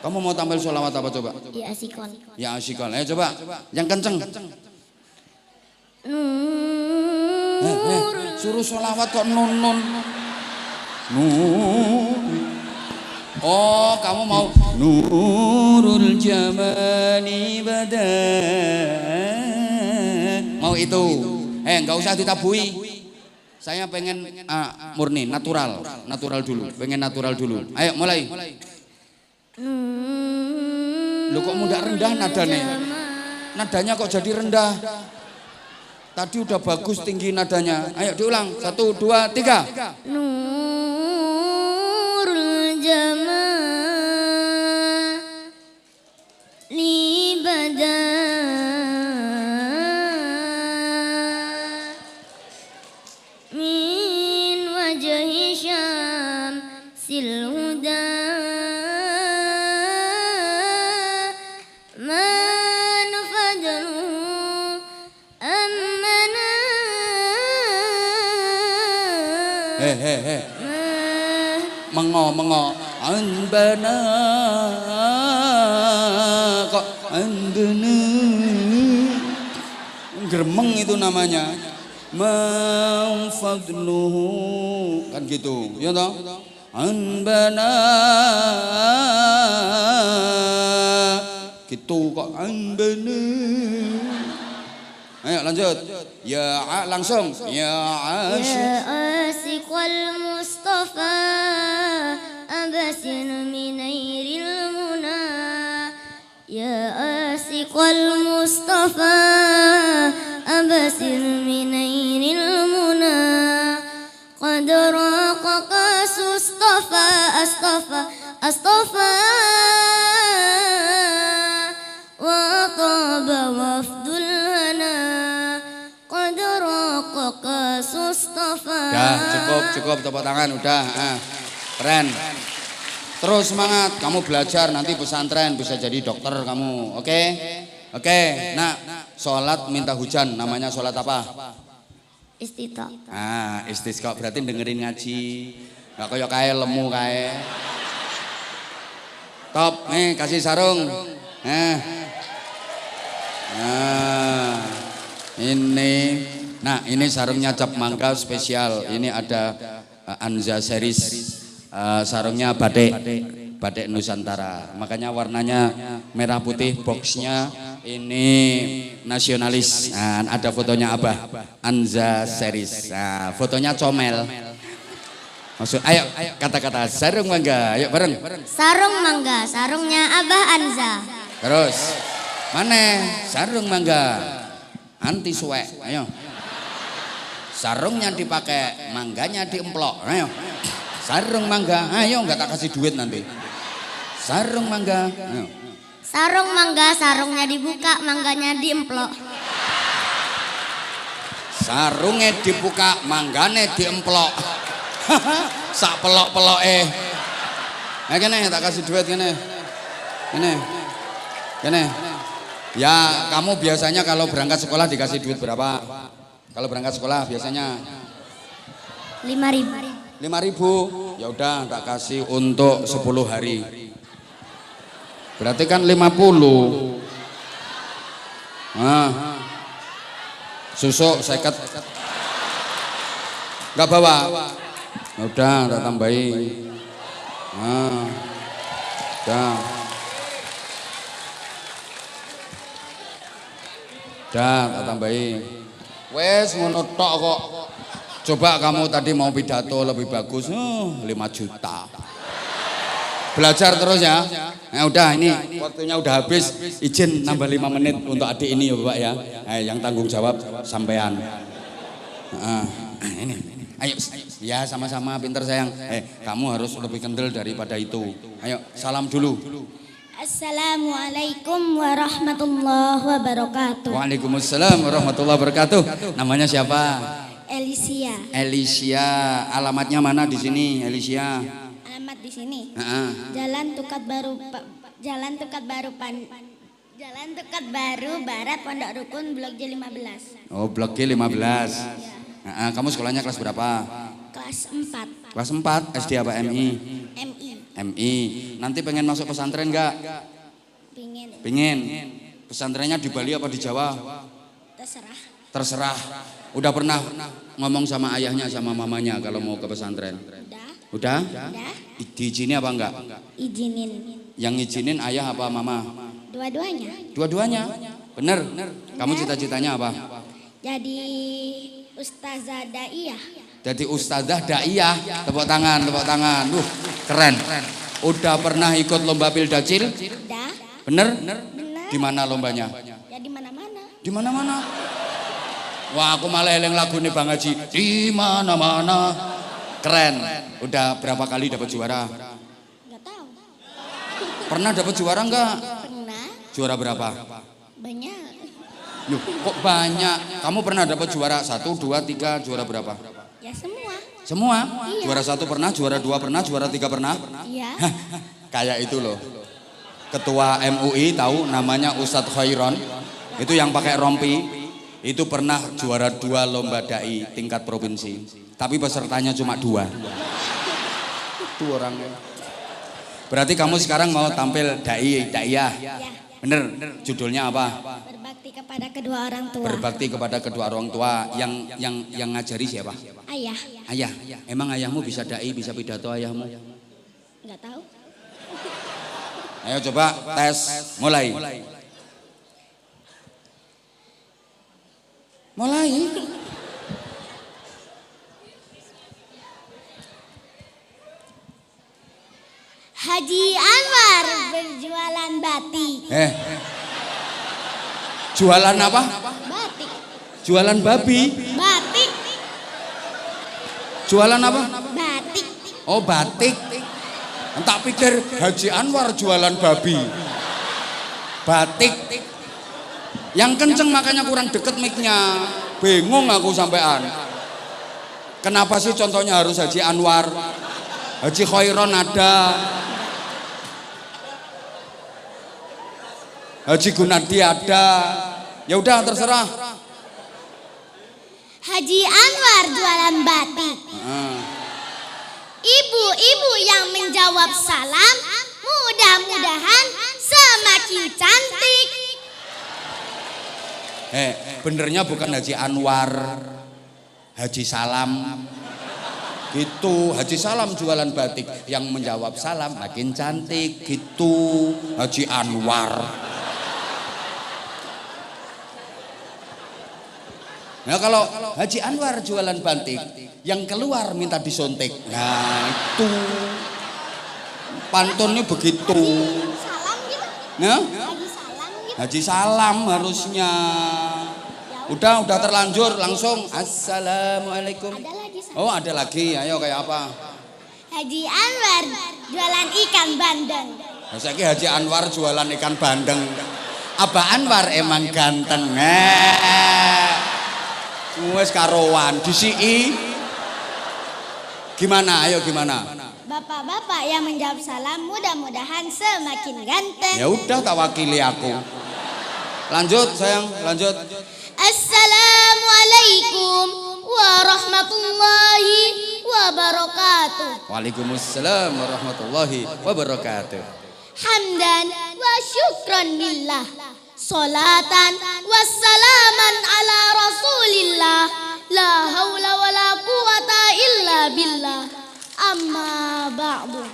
Kamu mau tampil sholawat apa coba? Ya asikon. Ya asikon. Ayo coba. Yang kenceng. Suruh sholawat kok nun. Oh, kamu mau nurul jamani bada. Mau itu. Enggak usah ditabui. Saya pengen murni, natural dulu. Pengen natural dulu. Ayo mulai. Lu kok mudah rendah nadanya? Nadanya kok jadi rendah? Tadi udah bagus tinggi nadanya. Ayo diulang. 1, 2, 3. Nurul jamali bada min wajhi syamsil huda man fadlu amana. Mengo anbana kok andene gremeng itu namanya mafadluhu kan gitu ya toh anbana gitu kok anbana. Ayo lanjut ya langsung ya asiqal Mustafa abasin minairil muna. Ya asiqal Mustafa abasin minairil muna. Qad raqaqa sustafa astafa wa taba wafdul hana. Qad raqaqa sustafa. Udah cukup tepuk tangan udah keren. Terus semangat, kamu belajar nanti pesantren bisa jadi dokter kamu, oke? Nah, sholat minta hujan, namanya sholat apa? Istisqa. Istisqa berarti dengerin ngaji, nggak kayak kayak lemu kayak. Top, nih kasih sarung, ini sarungnya cap mangga spesial, ini ada Anza series. Sarungnya batik Nusantara, makanya warnanya merah putih, boxnya ini nasionalis. Ada fotonya Abah Anza series. Fotonya comel. Maksud, ayo kata-kata sarung mangga, ayo bareng. Sarung mangga, sarungnya Abah Anza. Terus mana sarung mangga anti suwek, ayo. Sarungnya dipakai, mangganya diemplok, ayo. Sarung mangga, ayo nggak tak kasih duit nanti. Sarung mangga, ayo. Sarung mangga, sarungnya dibuka, mangganya diemplok. Sarungnya dibuka, manggane diemplok. Sak pelok-pelok kene tak kasih duit kene. Ya kamu biasanya kalau berangkat sekolah dikasih duit berapa? Kalau berangkat sekolah biasanya 5.000. 5.000, ya udah tak kasih untuk 10 hari. Berarti kan 50. Susuk 50. Enggak bawa. Ya udah tak tambahin. Udah. Tak tambahin. Wes ngono tok kok. Coba kamu tadi mau pidato lebih bagus, 5 juta. Belajar terus ya. Nah udah ini waktunya udah habis. Izin nambah 5 menit untuk adik ini ya Bapak ya. Yang tanggung jawab sampean. Ini. Ayo ya sama-sama pinter sayang. Kamu harus lebih kendel daripada itu. Ayo salam dulu. Assalamualaikum warahmatullahi wabarakatuh. Waalaikumsalam warahmatullahi wabarakatuh. Namanya siapa? Elisia. Elisia, alamatnya mana di sini, Elisia? Alamat di sini. Heeh. Jalan Tukat Baru Barat Pondok Rukun Blok J15. Oh, Blok G15. Kamu sekolahnya kelas berapa? Kelas 4. Kelas 4, SD apa MI? MI. MI. Nanti pengen masuk pesantren enggak? Pengen. Pesantrennya di Bali apa di Jawa? Terserah. Udah pernah ngomong sama ayahnya sama mamanya kalau mau ke pesantren? Udah? Diizinin apa enggak? Izinin. Yang izinin ayah apa mama? Dua-duanya. Dua-duanya? Bener? Kamu cita-citanya apa? Jadi ustazah daiyah. Jadi ustazah daiyah. Tepuk tangan. Keren. Udah pernah ikut lomba Pildacil? Udah. Bener? Di mana lombanya? Ya di mana-mana. Di mana-mana. Wah, aku malah eling lagu nih Bang Haji. Di mana-mana. Keren. Udah berapa kali dapat juara? Enggak tahu. Pernah dapat juara enggak? Pernah. Juara berapa? Banyak. Loh, kok banyak? Kamu pernah dapat juara 1, 2, 3, juara berapa? Ya semua. Semua? Iya. Juara 1 pernah, juara 2 pernah, juara 3 pernah? Iya. Kayak itu loh. Ketua MUI tahu namanya Ustadz Khairon. Itu yang pakai rompi. Itu pernah juara 2 lomba dai tingkat provinsi. Tapi pesertanya cuma 2. Itu orangnya. Berarti kamu sekarang mau tampil daiyah? Ya. Bener? Judulnya apa? Berbakti kepada kedua orang tua. Berbakti kepada kedua orang tua. Yang ngajari siapa? Ayah. Ayah. Emang ayahmu bisa dai, bisa pidato ayahmu? Enggak tahu. Ayo coba tes, mulai. Haji Anwar berjualan batik. Jualan apa? Batik. Jualan babi. Batik. Jualan apa? Batik. Oh, batik. Tak pikir Haji Anwar jualan babi. Batik. Yang kenceng makanya kurang deket mic-nya. Bingung aku sampean. Kenapa sih contohnya harus Haji Anwar? Haji Khairon ada. Haji Gunadi ada. Ya udah terserah. Haji Anwar jualan batik. Ibu-ibu yang menjawab salam mudah-mudahan semakin cantik. Benernya bukan Haji Anwar, Haji Salam. Gitu, Haji Salam jualan batik, yang menjawab salam makin cantik gitu. Haji Anwar. Nah, kalau Haji Anwar jualan batik, yang keluar minta disuntik. Nah, itu pantunnya begitu. Salam gitu. Nah, Haji salam gitu. Haji Salam harusnya. Udah terlanjur langsung. Assalamualaikum. Ada lagi salam. Oh, ada lagi. Ayo kayak apa? Haji Anwar jualan ikan bandeng. Saiki Haji Anwar jualan ikan bandeng. Abah Anwar emang ganteng. Wes karowan disiki. Gimana? Ayo gimana? Bapak-bapak yang menjawab salam mudah-mudahan semakin ganteng. Ya udah tak wakili aku. Lanjut sayang, lanjut. Assalamualaikum warahmatullahi wabarakatuh. Waalaikumsalam warahmatullahi wabarakatuh. Hamdan wa syukran lillah. Salatan wassalaman ala rasulillah. La haula wa la quwata illa billah. Amma ba'du.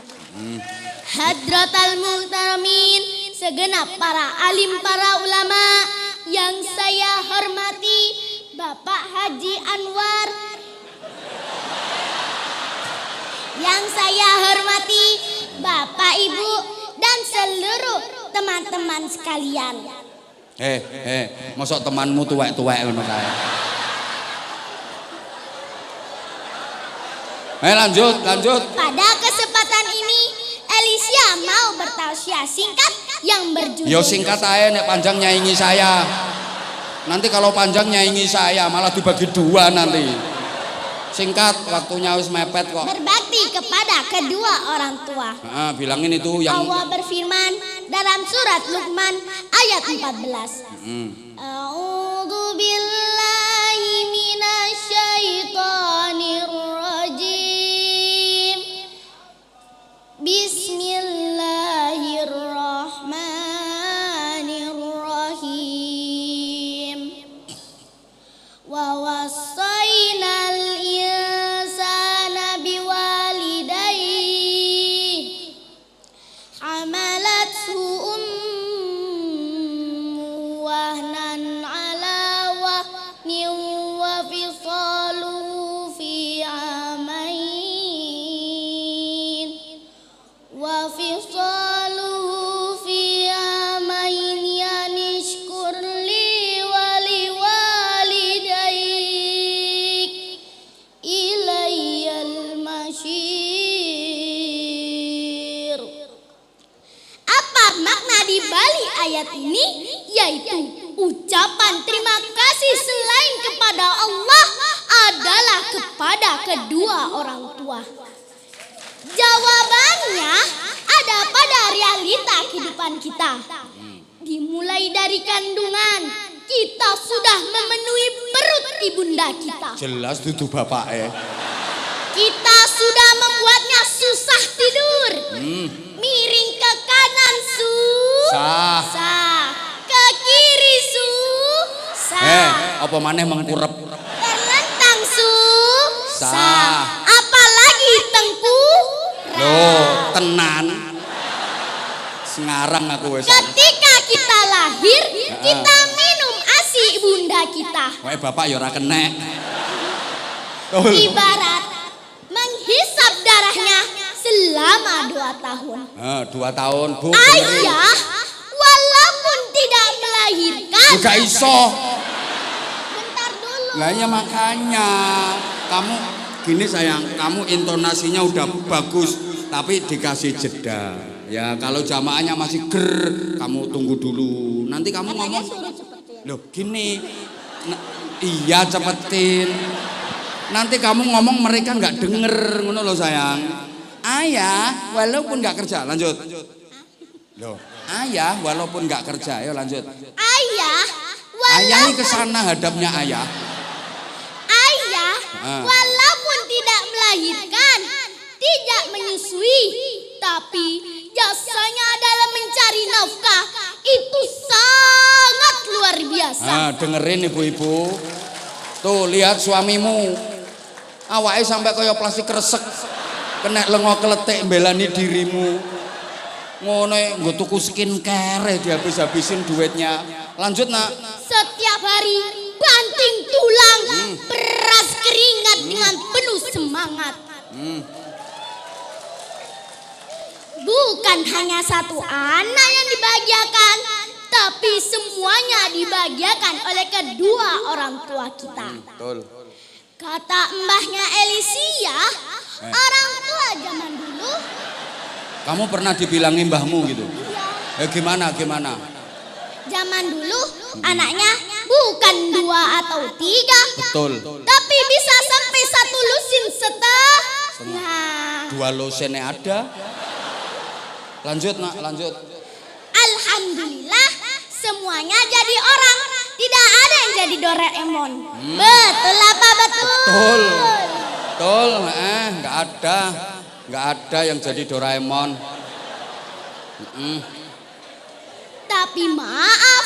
Hadratal muhtaramin, segenap para alim, para ulama yang saya hormati, Bapak Haji Anwar. Yang saya hormati Bapak, Ibu, dan seluruh teman-teman sekalian. Mosok temanmu tuwek-tuwek ngono kae. Lanjut. Pada kesempatan ini Elisia mau bertausiah singkat yang berjudul. Yo singkat aja, nek panjang nyaingi saya. Nanti kalau panjang nyaingi saya malah dibagi 2 nanti. Singkat, waktunya harus mepet kok. Berbakti kepada kedua orang tua. Bilangin itu yang Allah berfirman dalam surat Luqman ayat 14. A'udzu billahi minasyaitonir rajim. Bismillahirrahmanirrahim. Wa wassaynal insana biwalidayhi hamalathu ummuhu wahnan ala wahnin wa fisaluhu fi amain wa fisaluhu fi amain yanishkur li wa liwalidayk ilayyal masyir. Apa makna di balik ayat ini? Yaitu ucapan terima kasih selain kepada Allah adalah kepada kedua orang tua. Jawabannya ada pada realita kehidupan kita. Dimulai dari kandungan, kita sudah memenuhi perut ibunda kita. jelas dudu bapak Kita sudah membuatnya susah tidur. Miring ke kanan Sah. sah. Ke kiri sah. apa maneh mengkurep Terlentang Sah. Apalagi tengkurap. loh tenan sengarang aku wes Ketika kita lahir, kita minum ASI ibunda kita. wae bapak ya ora kenek Ibarat menghisap darahnya selama 2 tahun. 2 tahun bu Ayah walaupun tidak melahirkan. juga iso Bentar dulu. lah ya makanya kamu gini sayang, kamu intonasinya udah bagus tapi dikasih jeda ya. Kalau jamaahnya masih ger kamu tunggu dulu, nanti kamu ngomong loh gini iya cepetin, nanti kamu ngomong mereka nggak denger ngono loh sayang. Ayah walaupun nggak kerja, lanjut loh ayah walaupun nggak kerja, ayo lanjut. Ayah Ayah ini kesana hadapnya ayah. Walaupun tidak melahirkan, tidak menyusui, tapi jasanya adalah mencari nafkah itu sangat luar biasa. Dengerin ibu-ibu. Tuh lihat suamimu. Awake sampai kaya plastik kresek. Kena lengo kletik mbelani dirimu. Ngono nggo tuku skincare dihabis-habisin duitnya. Lanjut nak. Setiap hari banting tulang, peras keringat dengan penuh semangat. Bukan hanya satu anak yang dibahagiakan, tapi semuanya dibahagiakan oleh kedua orang tua kita. Betul. Kata mbahnya Elisia, orang tua zaman dulu. Kamu pernah dibilangin mbahmu gitu? Gimana? Zaman dulu anaknya bukan 2 atau 3. Betul. Tapi bisa sampai 1 lusin setengah. 2 lusinnya ada. Lanjut nak, lanjut. Alhamdulillah semuanya jadi orang. Tidak ada yang jadi Doraemon. Betul apa betul? Betul. Nggak ada yang jadi Doraemon. Tapi maaf,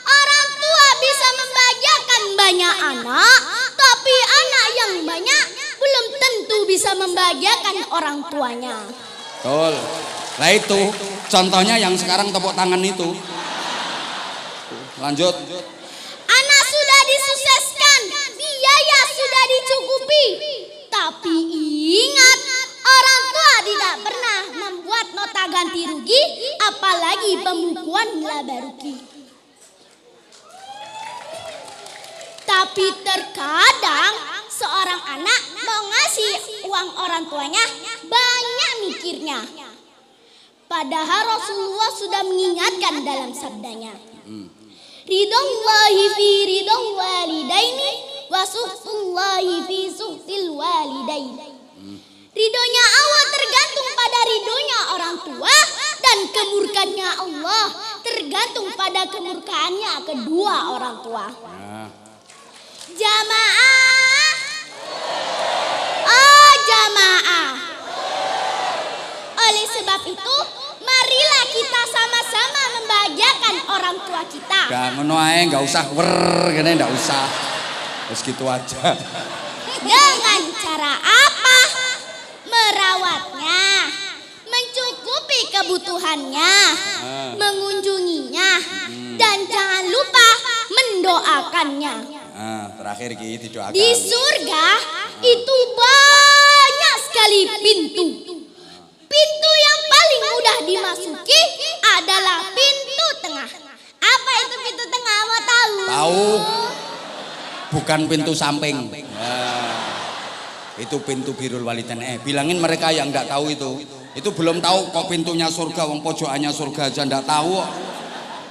orang tua bisa membahagiakan banyak anak, tapi anak yang banyak belum tentu bisa membahagiakan orang tuanya. Betul. Nah itu contohnya yang sekarang tepuk tangan itu. Lanjut. Anak sudah disukseskan, biaya sudah dicukupi. Tapi ingat, orang tua tidak pernah membuat nota ganti rugi, apalagi pembukuan laba rugi. Tapi terkadang seorang anak mau ngasih uang orang tuanya banyak mikirnya. Padahal Rasulullah sudah mengingatkan dalam sabdanya. Ridallahi fi ridal walidaini wa suhtullahi fi suhtil walidain. Ridhonya Allah tergantung pada ridhonya orang tua, dan kemurkaannya Allah tergantung pada kemurkaannya kedua orang tua. Jamaah, oh jamaah. Oleh sebab itu, marilah kita sama-sama membahagiakan orang tua kita. Gak ngono ae, gak usah gini, gak usah. Terus gitu aja. Dengan cara apa? Merawatnya, mencukupi kebutuhannya, mengunjunginya, dan jangan lupa mendoakannya. Terakhir Ki didoakan. Di surga itu banyak sekali pintu. Pintu yang paling mudah dimasuki adalah pintu tengah. Apa itu pintu tengah? Mau tahu? Tahu. Bukan pintu samping. Itu pintu birrul walidain. Bilangin mereka yang enggak tahu itu. Itu belum tahu kok pintunya surga, wong pojokannya surga aja enggak tahu.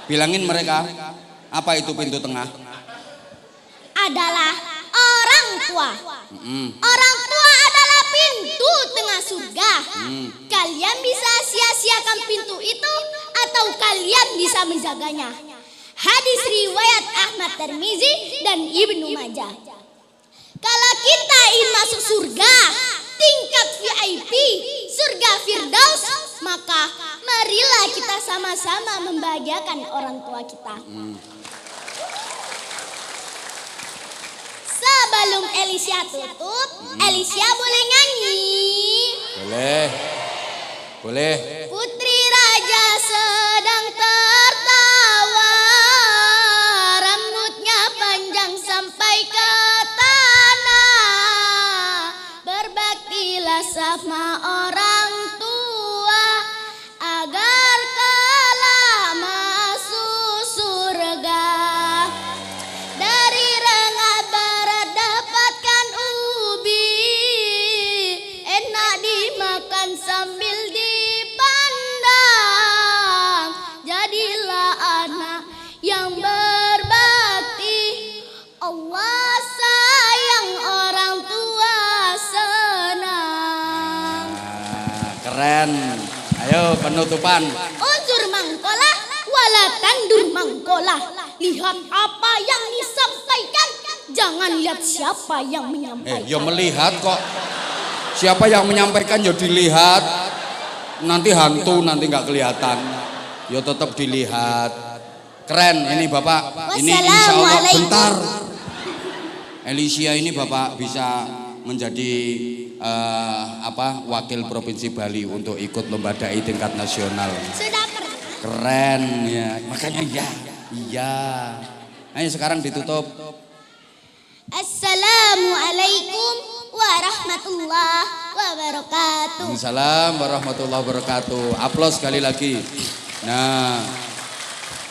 Bilangin mereka, apa itu pintu tengah? Adalah orang tua. Orang tua adalah pintu tengah surga. Kalian bisa sia-siakan pintu itu atau kalian bisa menjaganya. Hadis riwayat Ahmad Tirmizi dan Ibnu Majah. Kalau kita ingin masuk surga tingkat VIP, surga Firdaus, maka marilah kita sama-sama membahagiakan orang tua kita. Sebelum Elisha tutup, Elisha boleh nyanyi? Boleh. Boleh. Putri Raja sedang tertawa, rambutnya panjang sampai ke tanah. Berbaktilah sama orang tua agar kelak masuk surga. Dari rengah barat dapatkan ubi, enak dimakan sambil dipandang. Jadilah anak yang berbakti, Allah sayang, orang tua senang. Keren. Ayo penutupan. Unzur mangkola wala tandur mangkola. Lihat apa yang disampaikan, jangan lihat siapa yang menyampaikan. Ya melihat kok. Siapa yang menyampaikan ya dilihat. Nanti hantu, nanti nggak kelihatan. Ya tetap dilihat. Keren ini Bapak. Ini insya Allah bentar. Elisha ini Bapak bisa menjadi wakil Provinsi Bali untuk ikut lomba dai tingkat nasional. Sudah pernah. Keren ya. Makanya iya. Ayo sekarang ditutup. Assalamualaikum warahmatullahi wabarakatuh. Waalaikumsalam warahmatullahi wabarakatuh. Aplaus sekali lagi. Nah,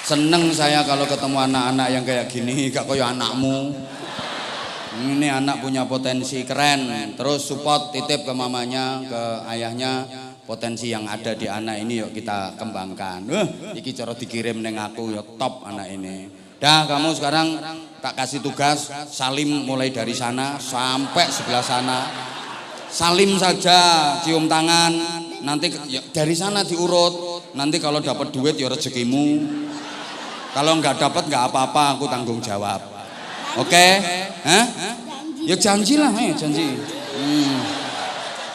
seneng saya kalau ketemu anak-anak yang kayak gini, gak kayak anakmu. Ini anak punya potensi keren. Terus support, titip ke mamanya, ke ayahnya, potensi yang ada di anak ini yuk kita kembangkan. Iki cara dikirim neng aku ya top anak ini. Dah kamu sekarang tak kasih tugas salim mulai dari sana sampai sebelah sana. Salim saja, cium tangan, nanti ya, dari sana diurut. Nanti kalau dapat duit ya rezekimu. Kalau nggak dapat nggak apa-apa, aku tanggung jawab. Oke? Hah? Ya janjilah, janji.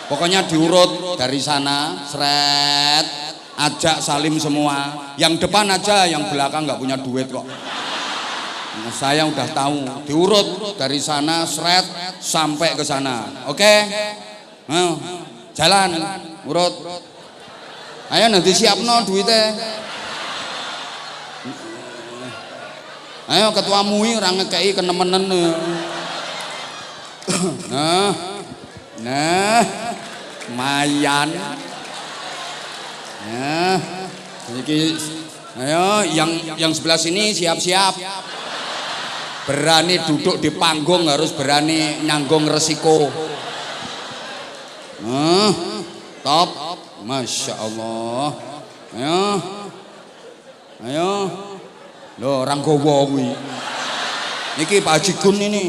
Pokoknya diurut dari sana, seret, ajak salim semua. Yang depan aja, yang belakang nggak punya duit kok. Nah, saya udah tahu, diurut dari sana, seret sampai ke sana. Oke? Jalan, urut. Ayo nanti siapno duitnya. Ayo ketua MUI orang ngekei kenemenen. Nah, mayan. Nah, ayo yang sebelah sini siap-siap. Berani duduk di panggung, harus berani nyanggung resiko. Top, masya Allah. Ayo, loh orang gowo kuwi. Niki Pak Haji Gun ini.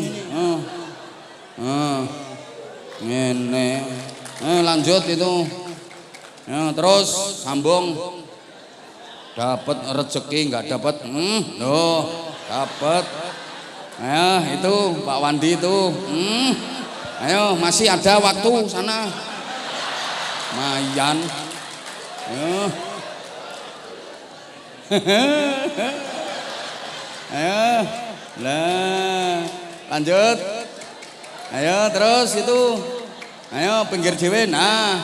Ngene. Lanjut itu. Ya, terus sambung. Dapat rezeki nggak dapat? Loh, dapat. Ayo itu Pak Wandi itu. Ayo masih ada waktu sana. Mayan. Ayo. Ayo. Lah, lanjut. Ayo terus itu. Ayo pinggir dhewe. Nah,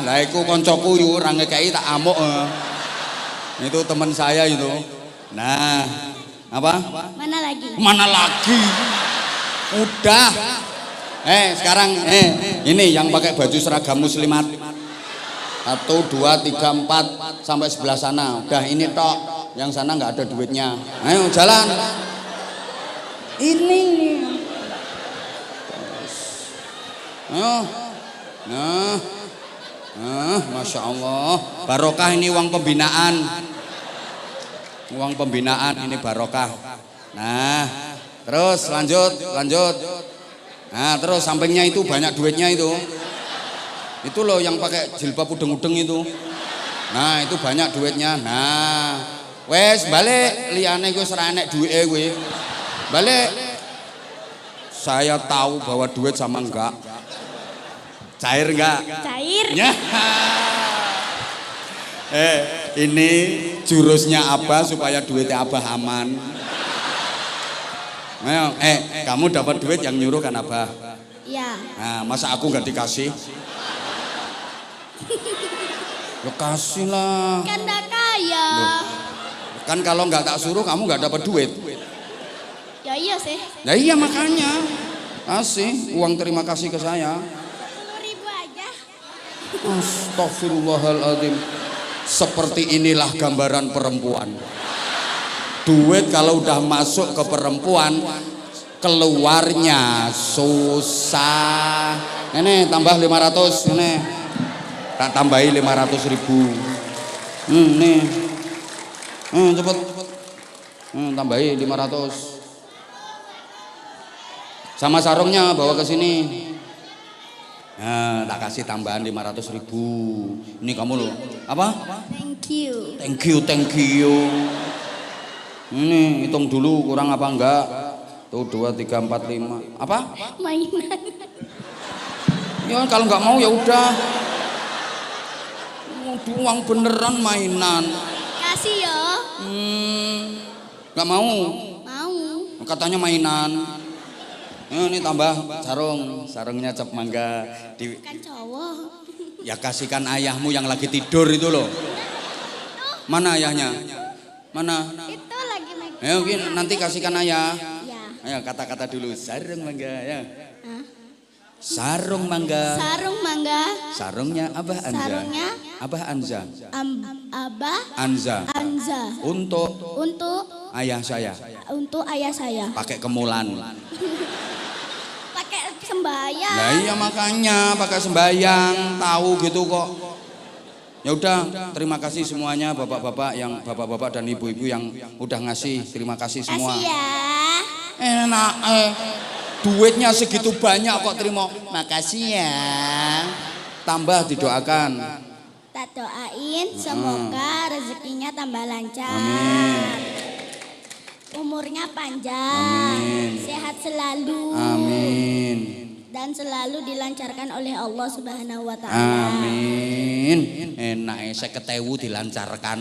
lah iku koncoku yo ora ngekeki tak amuk. Itu teman saya itu. Nah, apa? Mana lagi? Mana lagi? Udah. Sekarang ini yang pakai baju seragam muslimat. 1, 2, 3, 4 sampai sebelah sana. Udah ini tok. Yang sana nggak ada duitnya. Ayo jalan. Ini. Ayo. Masya Allah. Barokah ini uang pembinaan. Uang pembinaan ini barokah. Nah, terus lanjut. Nah, terus sampingnya itu banyak duitnya itu. Itu loh yang pakai jilbab udeng-udeng itu. Nah, itu banyak duitnya. Nah, wes balik liyane gue ora enek duwike gue. Balik. Saya tahu bahwa duit sama enggak. Cair enggak? Cair. Ya. Ini jurusnya Abah supaya duitnya Abah aman. Ayo, kamu dapat duit yang nyuruh kan Abah? Iya. Nah, masa aku nggak dikasih? Ya kasih lah. Kan dah kaya. Loh, kan kalau nggak tak suruh kamu nggak dapat duit. Ya iya sih. Ya iya makanya. Kasih uang terima kasih ke saya. 10.000 aja. Astagfirullahaladzim. Seperti inilah gambaran perempuan. Duit kalau udah masuk ke perempuan, keluarnya susah. Ini tambah 500 ini. Tak tambahi 500.000. Nih. Cepet. Tambahi 500. Sama sarungnya bawa ke sini. Nah, tak kasih tambahan 500.000. Ini kamu loh. Apa? Thank you. Thank you. Ini hitung dulu kurang apa enggak? Tuh 2, 3, 4, 5. Apa? Mainan. Ya kalau nggak mau ya udah. Uang beneran mainan. Kasih ya. Nggak mau. Mau. Katanya mainan. Ini tambah sarungnya cap mangga. Kan cowok. Ya kasihkan ayahmu yang lagi tidur itu loh. Mana ayahnya? Mana? Itu lagi megang. Ayo nanti kasihkan ayah. Ya. Ayo kata-kata dulu. Sarung mangga ya. Hah? Sarung mangga. Sarung mangga. Sarungnya Abah Anza. Sarungnya Abah Anza. Abah Anza. Anza. Untuk Ayah saya. Pakai kemulan. Pakai sembahyang. Nah iya makanya pakai sembayang, tahu gitu kok. Ya udah, terima kasih semuanya bapak-bapak dan ibu-ibu yang udah ngasih. Terima kasih semua. Kasih ya. Enak duitnya segitu banyak kok terima. Makasih ya. Tambah didoakan. Tak doain semoga rezekinya tambah lancar. Amin. Umurnya panjang. Amin. Sehat selalu. Amin. Dan selalu dilancarkan oleh Allah Subhanahu wa taala. Amin. Enak 50.000 dilancarkan.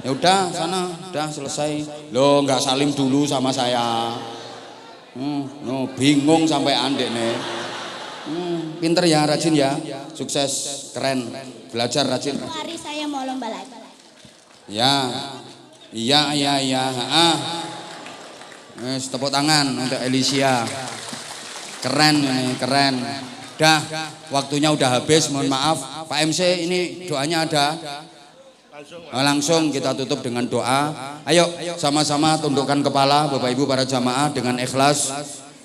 Ya udah sana, udah selesai. Loh nggak salim dulu sama saya. Bingung sampai andek nih. Pinter ya, rajin ya, sukses, keren, belajar rajin. Hari saya mau lomba lagi. Ya, iya. Tepuk tangan untuk Elisia. Keren ini, keren. Dah, waktunya udah habis. Mohon maaf, Pak MC ini doanya ada. Langsung kita tutup dengan doa. Ayo sama-sama tundukkan kepala Bapak Ibu para jamaah dengan ikhlas.